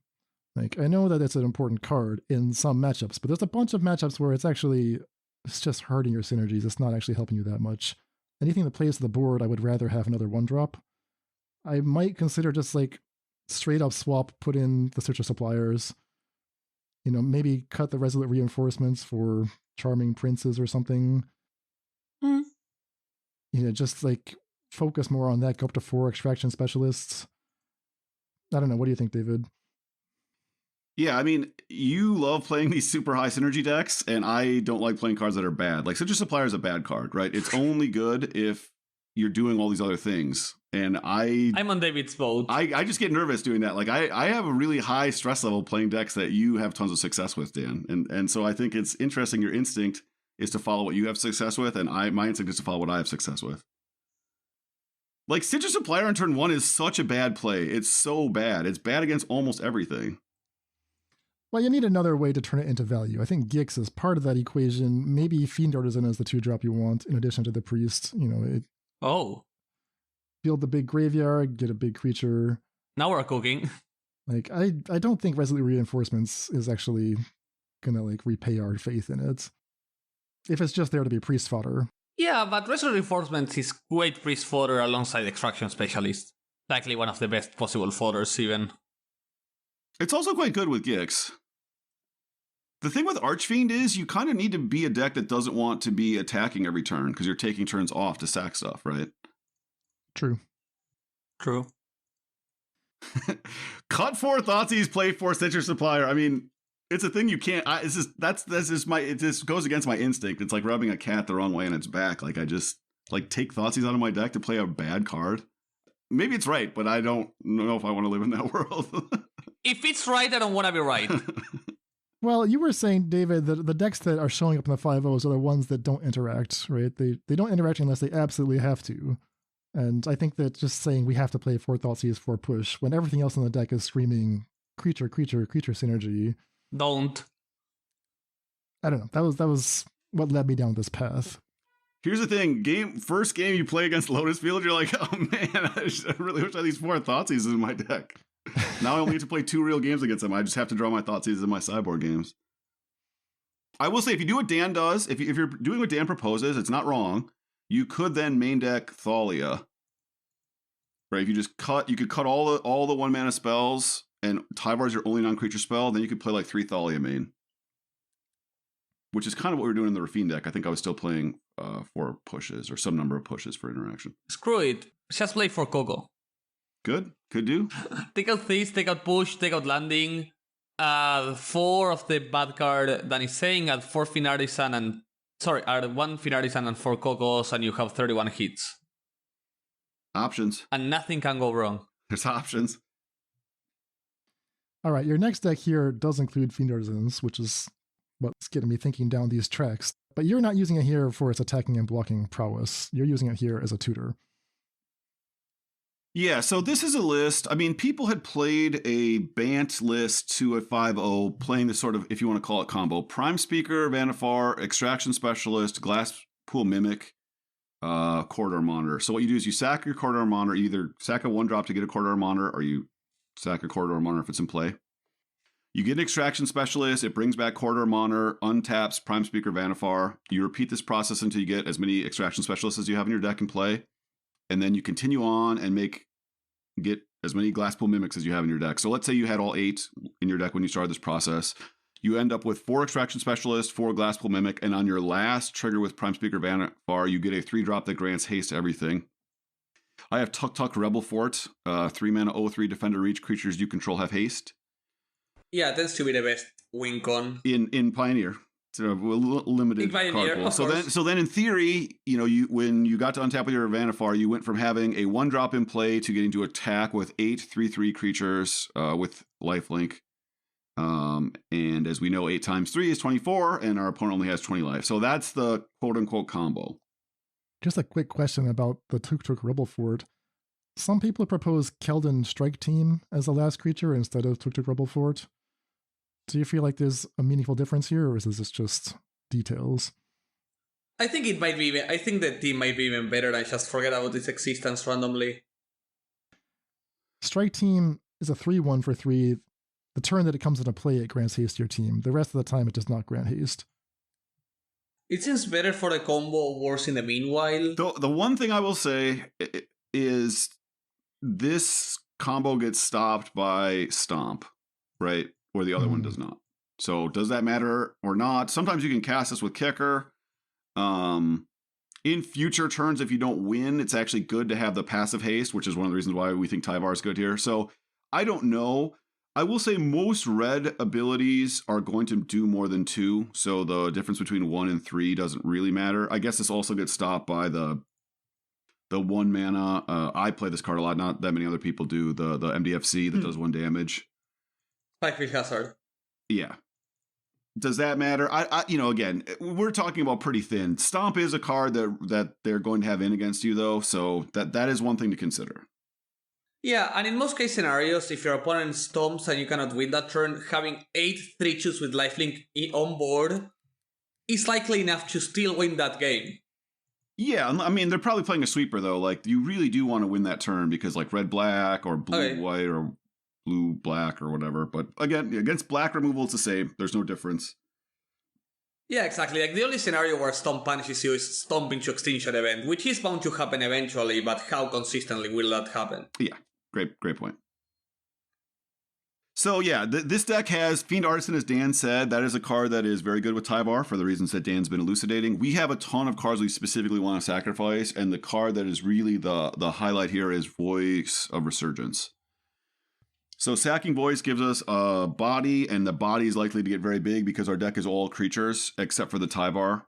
Like I know that it's an important card in some matchups, but there's a bunch of matchups where it's just hurting your synergies. It's not actually helping you that much. Anything that plays to the board, I would rather have another 1-drop. I might consider just like straight up swap, put in the Searcher Suppliers, maybe cut the Resolute Reinforcements for Charming Princes or something. Just like focus more on that, go up to 4 Extraction Specialists. I don't know. What do you think, David? Yeah, I mean, you love playing these super high synergy decks, and I don't like playing cards that are bad. Like Searcher Supplier is a bad card, right? It's only good if you're doing all these other things. And I'm on David's boat. I just get nervous doing that. Like I have a really high stress level playing decks that you have tons of success with, Dan. And so I think it's interesting. Your instinct is to follow what you have success with, and my instinct is to follow what I have success with. Like Searcher Supplier on turn 1 is such a bad play. It's so bad. It's bad against almost everything. Well, you need another way to turn it into value. I think Gix is part of that equation. Maybe Fiend Artisan is the 2-drop you want in addition to the Priest. Build the big graveyard, get a big creature. Now we're cooking. Like I don't think Resolute Reinforcements is actually gonna like repay our faith in it. If it's just there to be priest fodder. Yeah, but Resolute Reinforcements is great priest fodder alongside Extraction Specialist. Likely one of the best possible fodders even. It's also quite good with Gix. The thing with Archfiend is you kind of need to be a deck that doesn't want to be attacking every turn because you're taking turns off to sack stuff, right? True. Cut 4 Thoughtseize, play 4 Searcher Supplier. I mean, it's a thing you can't. It just goes against my instinct. It's like rubbing a cat the wrong way in its back. Like I just take Thoughtseize out of my deck to play a bad card. Maybe it's right, but I don't know if I want to live in that world. If it's right, I don't want to be right. Well, you were saying, David, that the decks that are showing up in the 5-0s are the ones that don't interact, right? They don't interact unless they absolutely have to. And I think that just saying we have to play 4 Thoughtseize, 4 push, when everything else on the deck is screaming creature synergy. Don't. I don't know. That was what led me down this path. Here's the thing, first game you play against Lotus Field, you're like, oh man, I really wish I had these 4 Thoughtseize in my deck. Now I only get to play 2 real games against them. I just have to draw my Thoughtseizes in my sideboard games. I will say, if you do what Dan does, if you're doing what Dan proposes, it's not wrong. You could then main deck Thalia. Right? If you just you could cut all the 1 mana spells, and Tyvar's your only non-creature spell, then you could play like 3 Thalia main. Which is kind of what we were doing in the Rafine deck. I think I was still playing 4 pushes or some number of pushes for interaction. Screw it. Just play for Coco. Good. Could do. Take out Thief, take out Push, take out Landing. 4 of the bad card Dan is saying, add 4 Fin Artisan and... Sorry, add 1 Fin Artisan and 4 Cocos, and you have 31 hits. Options. And nothing can go wrong. There's options. All right, your next deck here does include Fiend Artisans, which is what's getting me thinking down these tracks. But you're not using it here for its attacking and blocking prowess. You're using it here as a tutor. Yeah, so this is a list. I mean, people had played a Bant list to a 5-0, playing this sort of, if you want to call it, combo. Prime Speaker, Vannifar, Extraction Specialist, Glasspool Mimic, Corridor Monitor. So what you do is you sack your Corridor Monitor, either sack a 1-drop to get a Corridor Monitor, or you sack a Corridor Monitor if it's in play. You get an Extraction Specialist, it brings back Corridor Monitor, untaps Prime Speaker Vannifar. You repeat this process until you get as many Extraction Specialists as you have in your deck in play. And then you continue on and get as many Glasspool Mimics as you have in your deck. So let's say you had all 8 in your deck when you started this process. You end up with 4 Extraction Specialists, 4 Glasspool Mimic, and on your last trigger with Prime Speaker Vannifar, you get a 3-drop that grants haste to everything. I have Tuk Rebel Fort, 3 mana 0/3 Defender Reach. Creatures you control have haste. Yeah, tends to be the best win con. In Pioneer. It's a limited card pool. So then in theory, when you got to untap with your Vannifar, you went from having a 1-drop in play to getting to attack with 8 3/3 creatures with lifelink. And as we know, 8 times 3 is 24, and our opponent only has 20 life. So that's the quote-unquote combo. Just a quick question about the Tuk Rebel Fort. Some people propose Keldon Strike Team as the last creature instead of Tuk Rebel Fort. Do you feel like there's a meaningful difference here, or is this just details? I think it might be. I think the team might be even better than just forget about its existence randomly. Strike Team is a 3/1 for 3. The turn that it comes into play, it grants haste to your team. The rest of the time, it does not grant haste. It seems better for the combo, worse in the meanwhile. The one thing I will say is this combo gets stopped by Stomp, right? Where the other one does not. So does that matter or not? Sometimes you can cast this with Kicker. In future turns, if you don't win, it's actually good to have the passive haste, which is one of the reasons why we think Tyvar is good here. So I don't know. I will say most red abilities are going to do more than 2. So the difference between 1 and 3 doesn't really matter. I guess this also gets stopped by the 1 mana. I play this card a lot. Not that many other people do. The MDFC that does 1 damage. 5-fish hazard. Yeah. Does that matter? Again, we're talking about pretty thin. Stomp is a card that they're going to have in against you, though, so that is one thing to consider. Yeah, and in most case scenarios, if your opponent stomps and you cannot win that turn, having 8 3/2s with lifelink on board is likely enough to still win that game. Yeah, I mean, they're probably playing a sweeper, though. Like, you really do want to win that turn because, like, red-black or blue-white or blue-black or whatever. But again, against black removal, it's the same. There's no difference. Yeah, exactly. Like the only scenario where Stomp punishes you is Stomp into Extinction event, which is bound to happen eventually, but how consistently will that happen? Yeah, great point. So yeah, this deck has Fiend Artisan, as Dan said. That is a card that is very good with Tyvar for the reasons that Dan's been elucidating. We have a ton of cards we specifically want to sacrifice, and the card that is really the highlight here is Voice of Resurgence. So sacking Voice gives us a body, and the body is likely to get very big because our deck is all creatures except for the Tyvar.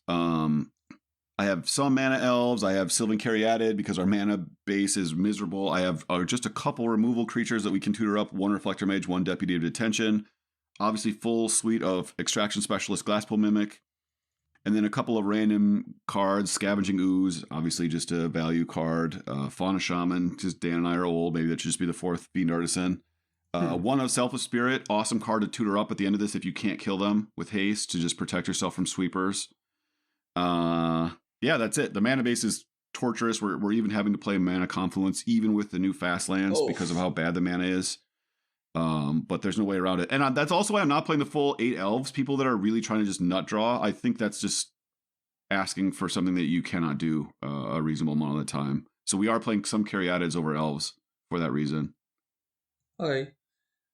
I have some mana elves. I have Sylvan Caryatid because our mana base is miserable. I have just a couple removal creatures that we can tutor up. 1 Reflector Mage, 1 Deputy of Detention. Obviously full suite of Extraction Specialist, Glasspool Mimic. And then a couple of random cards, Scavenging Ooze, obviously just a value card. Fauna Shaman, just Dan and I are old. Maybe that should just be the 4th Fiend Artisan. One of Selfless Spirit, awesome card to tutor up at the end of this if you can't kill them with haste to just protect yourself from sweepers. Yeah, that's it. The mana base is torturous. We're even having to play Mana Confluence even with the new fast lands because of how bad the mana is. But there's no way around it. And that's also why I'm not playing the full 8 elves. People that are really trying to just nut draw, I think that's just asking for something that you cannot do a reasonable amount of the time. So we are playing some Caryatids over elves for that reason. Okay.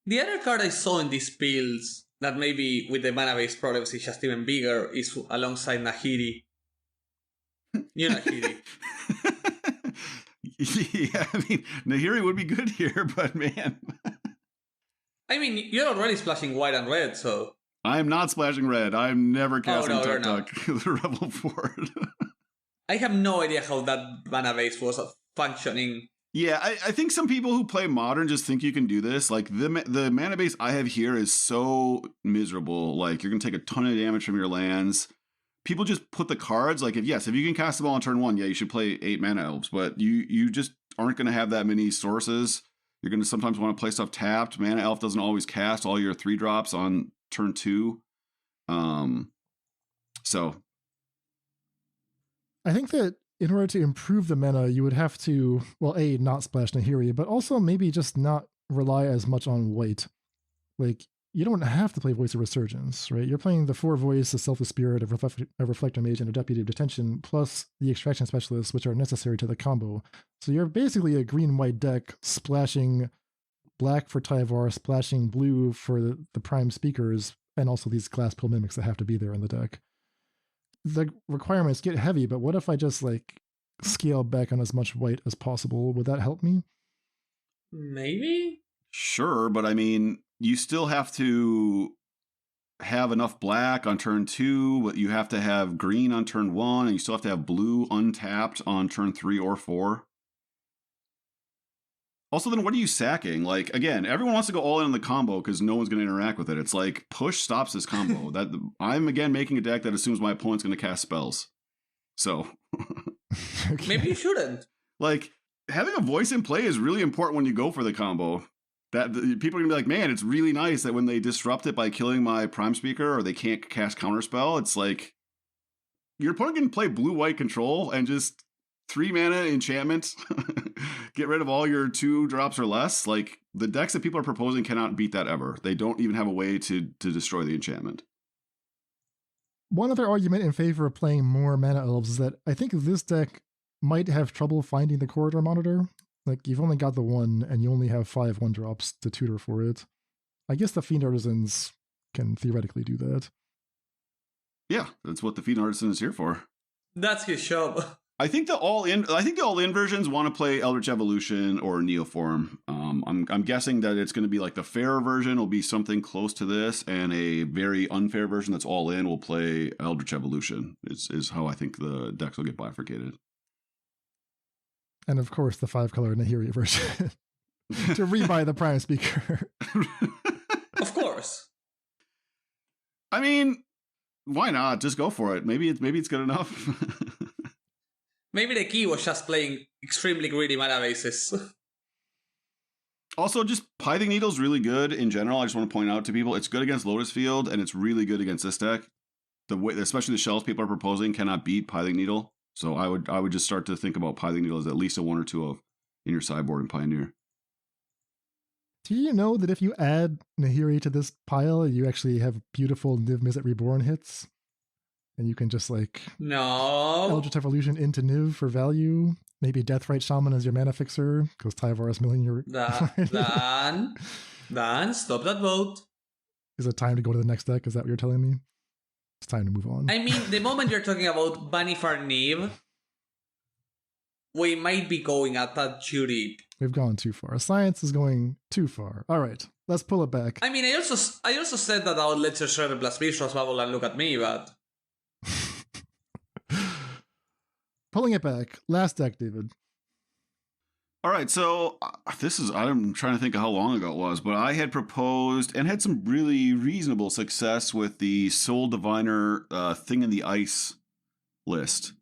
The other card I saw in these builds that maybe with the mana base problems is just even bigger is alongside Nahiri. You Nahiri. Yeah, I mean, Nahiri would be good here, but man. I mean, you're already splashing white and red, so... I am not splashing red. I'm never casting Tuk Tuk, the Rebel Ford. I have no idea how that mana base was functioning. Yeah, I think some people who play Modern just think you can do this. Like, the mana base I have here is so miserable. Like, you're going to take a ton of damage from your lands. People just put the cards, like, if you can cast them all on turn 1, yeah, you should play 8 mana elves. But you just aren't going to have that many sources. You're going to sometimes want to play stuff tapped. Mana Elf doesn't always cast all your 3-drops on turn 2. So. I think that in order to improve the mana, you would have to, well, A, not splash Nahiri, but also maybe just not rely as much on white. Like, you don't have to play Voice of Resurgence, right? You're playing the 4 voice, a Selfless Spirit, a Reflector Mage, and a Deputy of Detention, plus the Extraction Specialists, which are necessary to the combo. So you're basically a green-white deck, splashing black for Tyvar, splashing blue for the Prime Speakers, and also these Glass Pill Mimics that have to be there in the deck. The requirements get heavy, but what if I just, like, scale back on as much white as possible? Would that help me? Maybe? Sure, but I mean, you still have to have enough black on turn 2, but you have to have green on turn 1, and you still have to have blue untapped on turn 3 or 4. Also, then what are you sacking? Like, again, everyone wants to go all in on the combo because no one's going to interact with it. It's like, push stops this combo. That I'm, again, making a deck that assumes my opponent's going to cast spells. So. Okay. Maybe you shouldn't. Like, having a voice in play is really important when you go for the combo. That people are going to be like, man, it's really nice that when they disrupt it by killing my Prime Speaker or they can't cast Counterspell, it's like, your opponent can play blue-white control and just 3 mana enchantment, get rid of all your 2 drops or less. Like, the decks that people are proposing cannot beat that ever. They don't even have a way to destroy the enchantment. One other argument in favor of playing more Mana Elves is that I think this deck might have trouble finding the Corridor Monitor. Like, you've only got the 1, and you only have 5 1-drops to tutor for it. I guess the Fiend Artisans can theoretically do that. Yeah, that's what the Fiend Artisan is here for. That's his job. I think the all-in versions want to play Eldritch Evolution or Neoform. I'm guessing that it's going to be like the fair version will be something close to this, and a very unfair version that's all in will play Eldritch Evolution. Is how I think the decks will get bifurcated. And of course, the 5-color Nahiri version to rebuy the Prime Speaker. Of course. I mean, why not? Just go for it. Maybe it's good enough. Maybe the key was just playing extremely greedy mana bases. Also, just Pithing Needle's really good in general. I just want to point out to people, it's good against Lotus Field, and it's really good against this deck. The way, especially the shells people are proposing, cannot beat Pithing Needle. So I would just start to think about Pithing Needle as at least a 1 or 2 of in your sideboard in Pioneer. Do you know that if you add Nahiri to this pile, you actually have beautiful Niv Mizzet Reborn hits? And you can just, like, No. Eldritch Evolution into Niv for value. Maybe Deathrite Shaman as your mana fixer, because TYVAR'S milling your... Dan, stop that vote. Is it time to go to the next deck? Is that what you're telling me? It's time to move on. I mean, the moment you're talking about Vannifar Niv, we might be going at that duty. We've gone too far. Science is going too far. All right, let's pull it back. I mean, I also said that I would let you shred the plus Vicious Bubble and look at me, but... Pulling it back. Last deck, David. All right, so I'm trying to think of how long ago it was, but I had proposed and had some really reasonable success with the Soul Diviner Thing in the Ice list.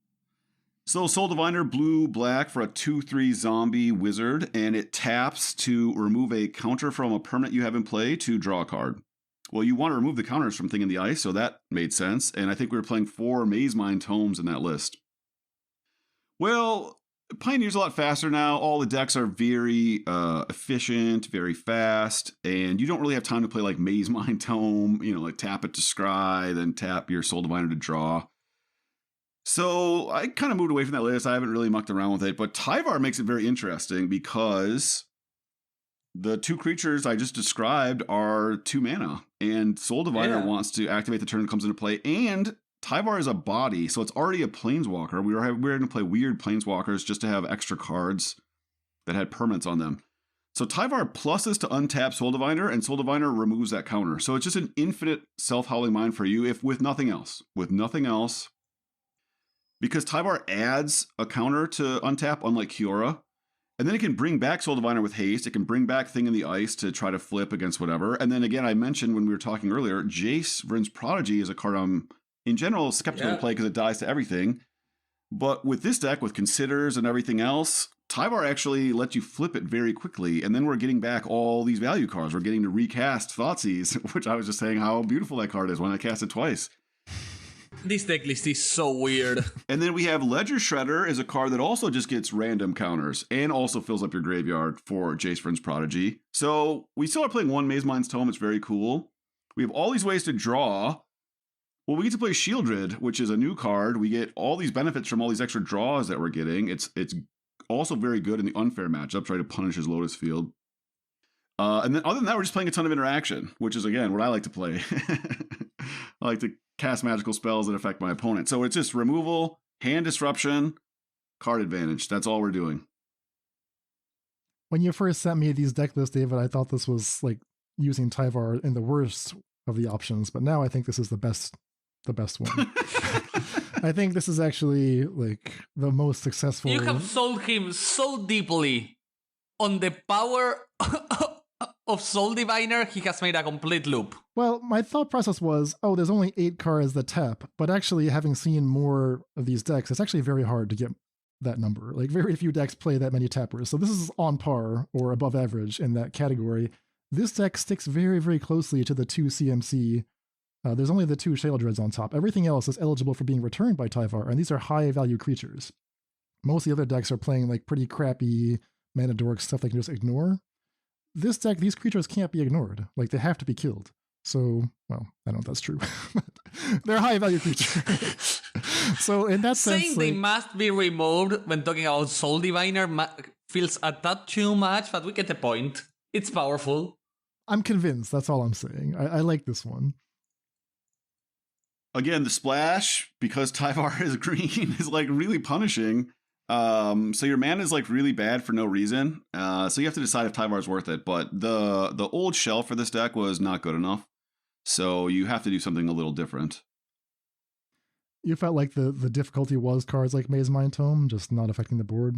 So Soul Diviner, blue, black for a 2/3 zombie wizard, and it taps to remove a counter from a permanent you have in play to draw a card. Well, you want to remove the counters from Thing in the Ice, so that made sense, and I think we were playing 4 Maze Mind Tomes in that list. Well, Pioneer's a lot faster now. All the decks are very efficient, very fast, and you don't really have time to play like Maze Mind Tome, like tap it to scry, then tap your Soul Diviner to draw. So I kind of moved away from that list. I haven't really mucked around with it, but Tyvar makes it very interesting because the 2 creatures I just described are 2 mana, and Soul Diviner wants to activate the turn that comes into play, and Tyvar is a body, so it's already a Planeswalker. We were going to play weird Planeswalkers just to have extra cards that had permanents on them. So Tyvar pluses to untap Soul Diviner, and Soul Diviner removes that counter. So it's just an infinite Self-Howling Mind for you, if with nothing else. With nothing else. Because Tyvar adds a counter to untap, unlike Kiora. And then it can bring back Soul Diviner with haste. It can bring back Thing in the Ice to try to flip against whatever. And then again, I mentioned when we were talking earlier, Jace, Vryn's Prodigy is a card I'm, in general, skeptical to play because it dies to everything. But with this deck, with Considers and everything else, Tyvar actually lets you flip it very quickly. And then we're getting back all these value cards. We're getting to recast Thoughtseize, which I was just saying how beautiful that card is when I cast it twice. This deck list is so weird. And then we have Ledger Shredder is a card that also just gets random counters and also fills up your graveyard for Jace, Vryn's Prodigy. So we still are playing 1 Maze Mind's Tome. It's very cool. We have all these ways to draw. Well, we get to play Shieldred, which is a new card. We get all these benefits from all these extra draws that we're getting. It's also very good in the unfair matchup, trying to punish his Lotus Field. And then other than that, we're just playing a ton of interaction, which is, again, what I like to play. I like to cast magical spells that affect my opponent. So it's just removal, hand disruption, card advantage. That's all we're doing. When you first sent me these deck lists, David, I thought this was like using Tyvar in the worst of the options, but now I think this is the best one. I think this is actually like the most successful. You have sold him so deeply on the power of Soul Diviner, he has made a complete loop. Well, my thought process was, oh, there's only 8 cards that tap, but actually having seen more of these decks, it's actually very hard to get that number. Like very few decks play that many tappers. So this is on par or above average in that category. This deck sticks very, very closely to the 2 CMC. There's only the 2 Sheldreds on top. Everything else is eligible for being returned by Tyvar, and these are high value creatures. Most of the other decks are playing like pretty crappy mana dork stuff they can just ignore. This deck, these creatures can't be ignored. Like, they have to be killed. So, well, I don't know if that's true. But they're high value creatures. So in that sense, saying they must be removed when talking about Soul Diviner feels a touch too much, but we get the point. It's powerful. I'm convinced. That's all I'm saying. I like this one. Again, the splash, because Tyvar is green, is like really punishing. So your mana is like really bad for no reason. So you have to decide if Tyvar is worth it. But the old shell for this deck was not good enough. So you have to do something a little different. You felt like the difficulty was cards like Maze Mind Tome, just not affecting the board?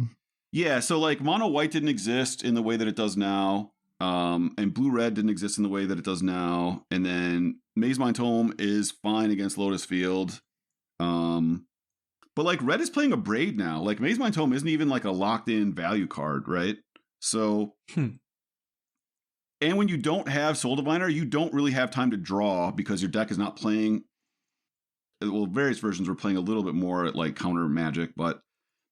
Yeah, so like mono white didn't exist in the way that it does now. And blue red didn't exist in the way that it does now. And then Maze Mind Tome is fine against Lotus Field. But like red is playing a braid now. Like Maze Mind Tome isn't even like a locked in value card, right? So and when you don't have Soul Diviner, you don't really have time to draw because your deck is not playing. Well, various versions were playing a little bit more at like counter magic, but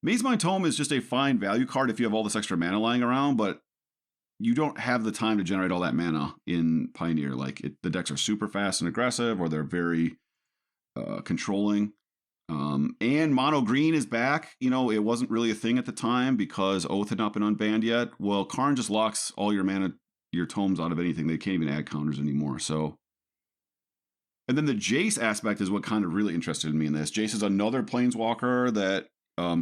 Maze Mind Tome is just a fine value card if you have all this extra mana lying around, but you don't have the time to generate all that mana in Pioneer. Like the decks are super fast and aggressive, or they're very controlling. And mono green is back. You know, it wasn't really a thing at the time because Oath had not been unbanned yet. Well, Karn just locks all your mana, your tomes out of anything. They can't even add counters anymore. So, and then the Jace aspect is what kind of really interested me in this. Jace is another planeswalker that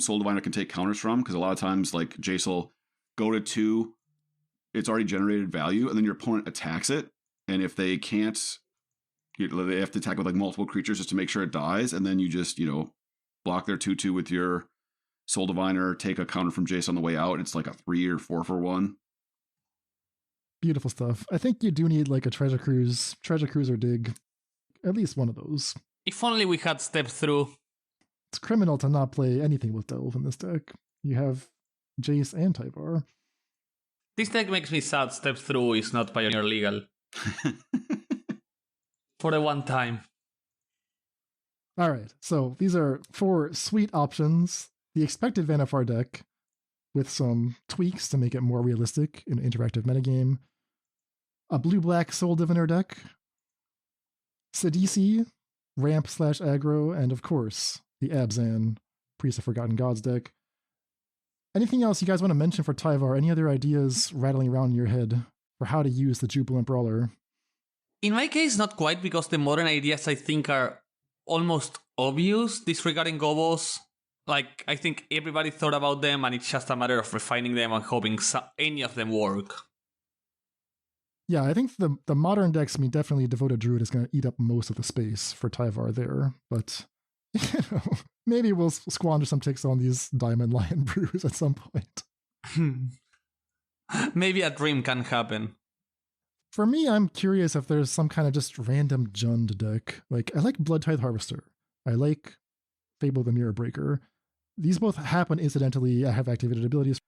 Soul Diviner can take counters from, because a lot of times like Jace will go to 2, it's already generated value, and then your opponent attacks it, and if they can't, they have to attack with like multiple creatures just to make sure it dies, and then you just, you know, block their 2/2 with your Soul Diviner, take a counter from Jace on the way out, and it's like a 3 or 4 for 1. Beautiful stuff. I think you do need like a Treasure Cruiser dig. At least one of those. If only we had stepped through. It's criminal to not play anything with Delve in this deck. You have Jace and Tyvar. This deck makes me sad Step Through is not Pioneer legal. For the one time. All right, so these are 4 sweet options. The expected Vannifar deck with some tweaks to make it more realistic in an interactive metagame. A blue-black Soul Diviner deck. Sidisi, ramp/aggro, and of course, the Abzan, Priest of Forgotten Gods deck. Anything else you guys want to mention for Tyvar? Any other ideas rattling around in your head for how to use the Jubilant Brawler? In my case, not quite, because the modern ideas I think are almost obvious disregarding gobos. Like, I think everybody thought about them, and it's just a matter of refining them and hoping any of them work. Yeah, I think the modern decks, I mean, definitely Devoted Druid is going to eat up most of the space for Tyvar there, but maybe we'll squander some ticks on these Diamond Lion brews at some point. Maybe a dream can happen. For me, I'm curious if there's some kind of just random Jund deck. Like, I like Blood Tithe Harvester. I like Fable the Mirror Breaker. These both happen incidentally. I have activated abilities.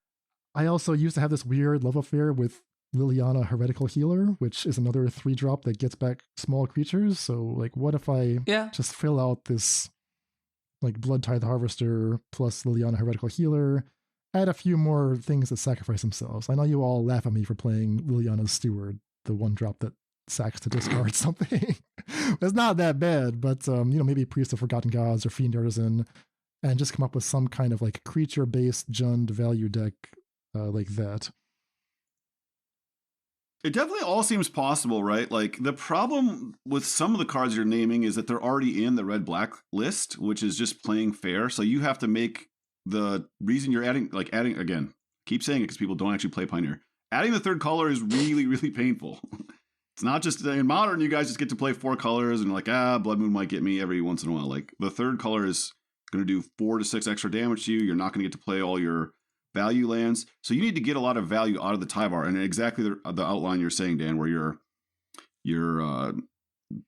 I also used to have this weird love affair with Liliana Heretical Healer, which is another 3-drop that gets back small creatures. So, like, what if I just fill out this, like, Blood Tithe Harvester plus Liliana Heretical Healer, add a few more things that sacrifice themselves. I know you all laugh at me for playing Liliana's Steward, the 1-drop that sacks to discard something. It's not that bad, but maybe Priest of Forgotten Gods or Fiend Artisan, and just come up with some kind of like creature-based Jund value deck like that. It definitely all seems possible, right? Like, the problem with some of the cards you're naming is that they're already in the red-black list, which is just playing fair. So you have to make the reason you're adding, again, keep saying it because people don't actually play Pioneer. Adding the 3rd color is really, really painful. It's not just in Modern, you guys just get to play 4 colors and like, Blood Moon might get me every once in a while. Like, the 3rd color is going to do 4 to 6 extra damage to you. You're not going to get to play all your value lands. So you need to get a lot of value out of the Tyvar. And exactly the outline you're saying, Dan, where you're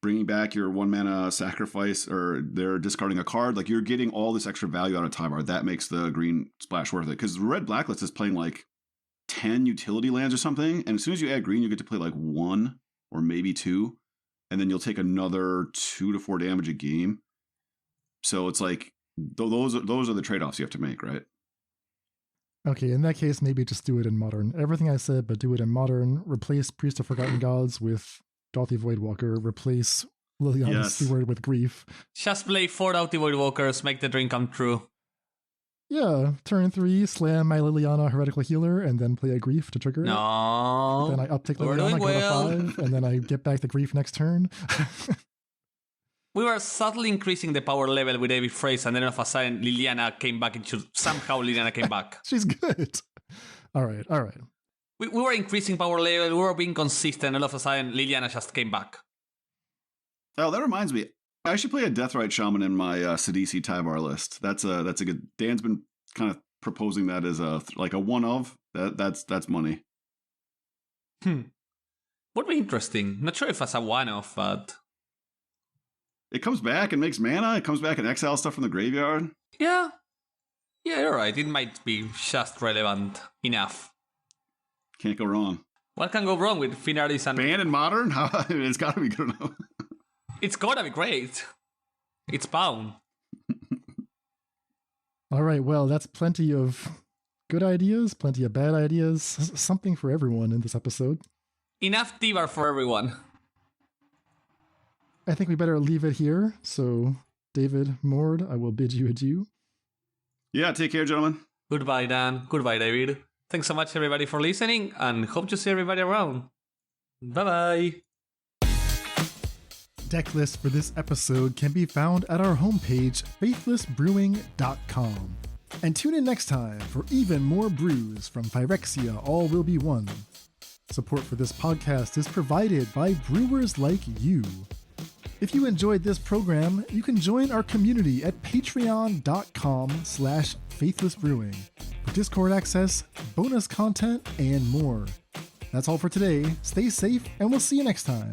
bringing back your 1-mana sacrifice, or they're discarding a card. Like, you're getting all this extra value out of Tyvar. That makes the green splash worth it. Because the red blacklist is playing like 10 utility lands or something, and as soon as you add green, you get to play like 1 or maybe 2, and then you'll take another 2 to 4 damage a game. So it's like those are the trade-offs you have to make, right? Okay, in that case, maybe just do it in Modern. Everything I said, but do it in Modern. Replace Priest of Forgotten Gods with Daughty Voidwalker. Replace Liliana's Steward with Grief. Just play 4 Daughty Voidwalkers, make the dream come true. Yeah, turn 3, slam my Liliana Heretical Healer, and then play a Grief to trigger it. No. Then I uptick Liliana, go to 5, and then I get back the Grief next turn. We were subtly increasing the power level with every phrase, and then all of a sudden Liliana came back, and somehow Liliana came back. She's good. All right. We were increasing power level, we were being consistent, and all of a sudden Liliana just came back. Oh, that reminds me. I should play a Deathrite Shaman in my Sidisi Tyvar list. That's a good. Dan's been kind of proposing that as a one of. That's money. Would be interesting. Not sure if that's a one of, but it comes back and makes mana. It comes back and exiles stuff from the graveyard. Yeah, you're right. It might be just relevant enough. Can't go wrong. What can go wrong with Finaris and Ban in Modern? It's got to be good enough. It's gotta be great. It's bound. All right, well, that's plenty of good ideas, plenty of bad ideas, something for everyone in this episode. Enough Tyvar for everyone. I think we better leave it here. So, David, Mord, I will bid you adieu. Yeah, take care, gentlemen. Goodbye, Dan. Goodbye, David. Thanks so much, everybody, for listening, and hope to see everybody around. Bye-bye. Deck list for this episode can be found at our homepage, faithlessbrewing.com. And tune in next time for even more brews from Phyrexia All Will Be One. Support for this podcast is provided by brewers like you. If you enjoyed this program, you can join our community at patreon.com/faithlessbrewing for Discord access, bonus content, and more. That's all for today. Stay safe, and we'll see you next time.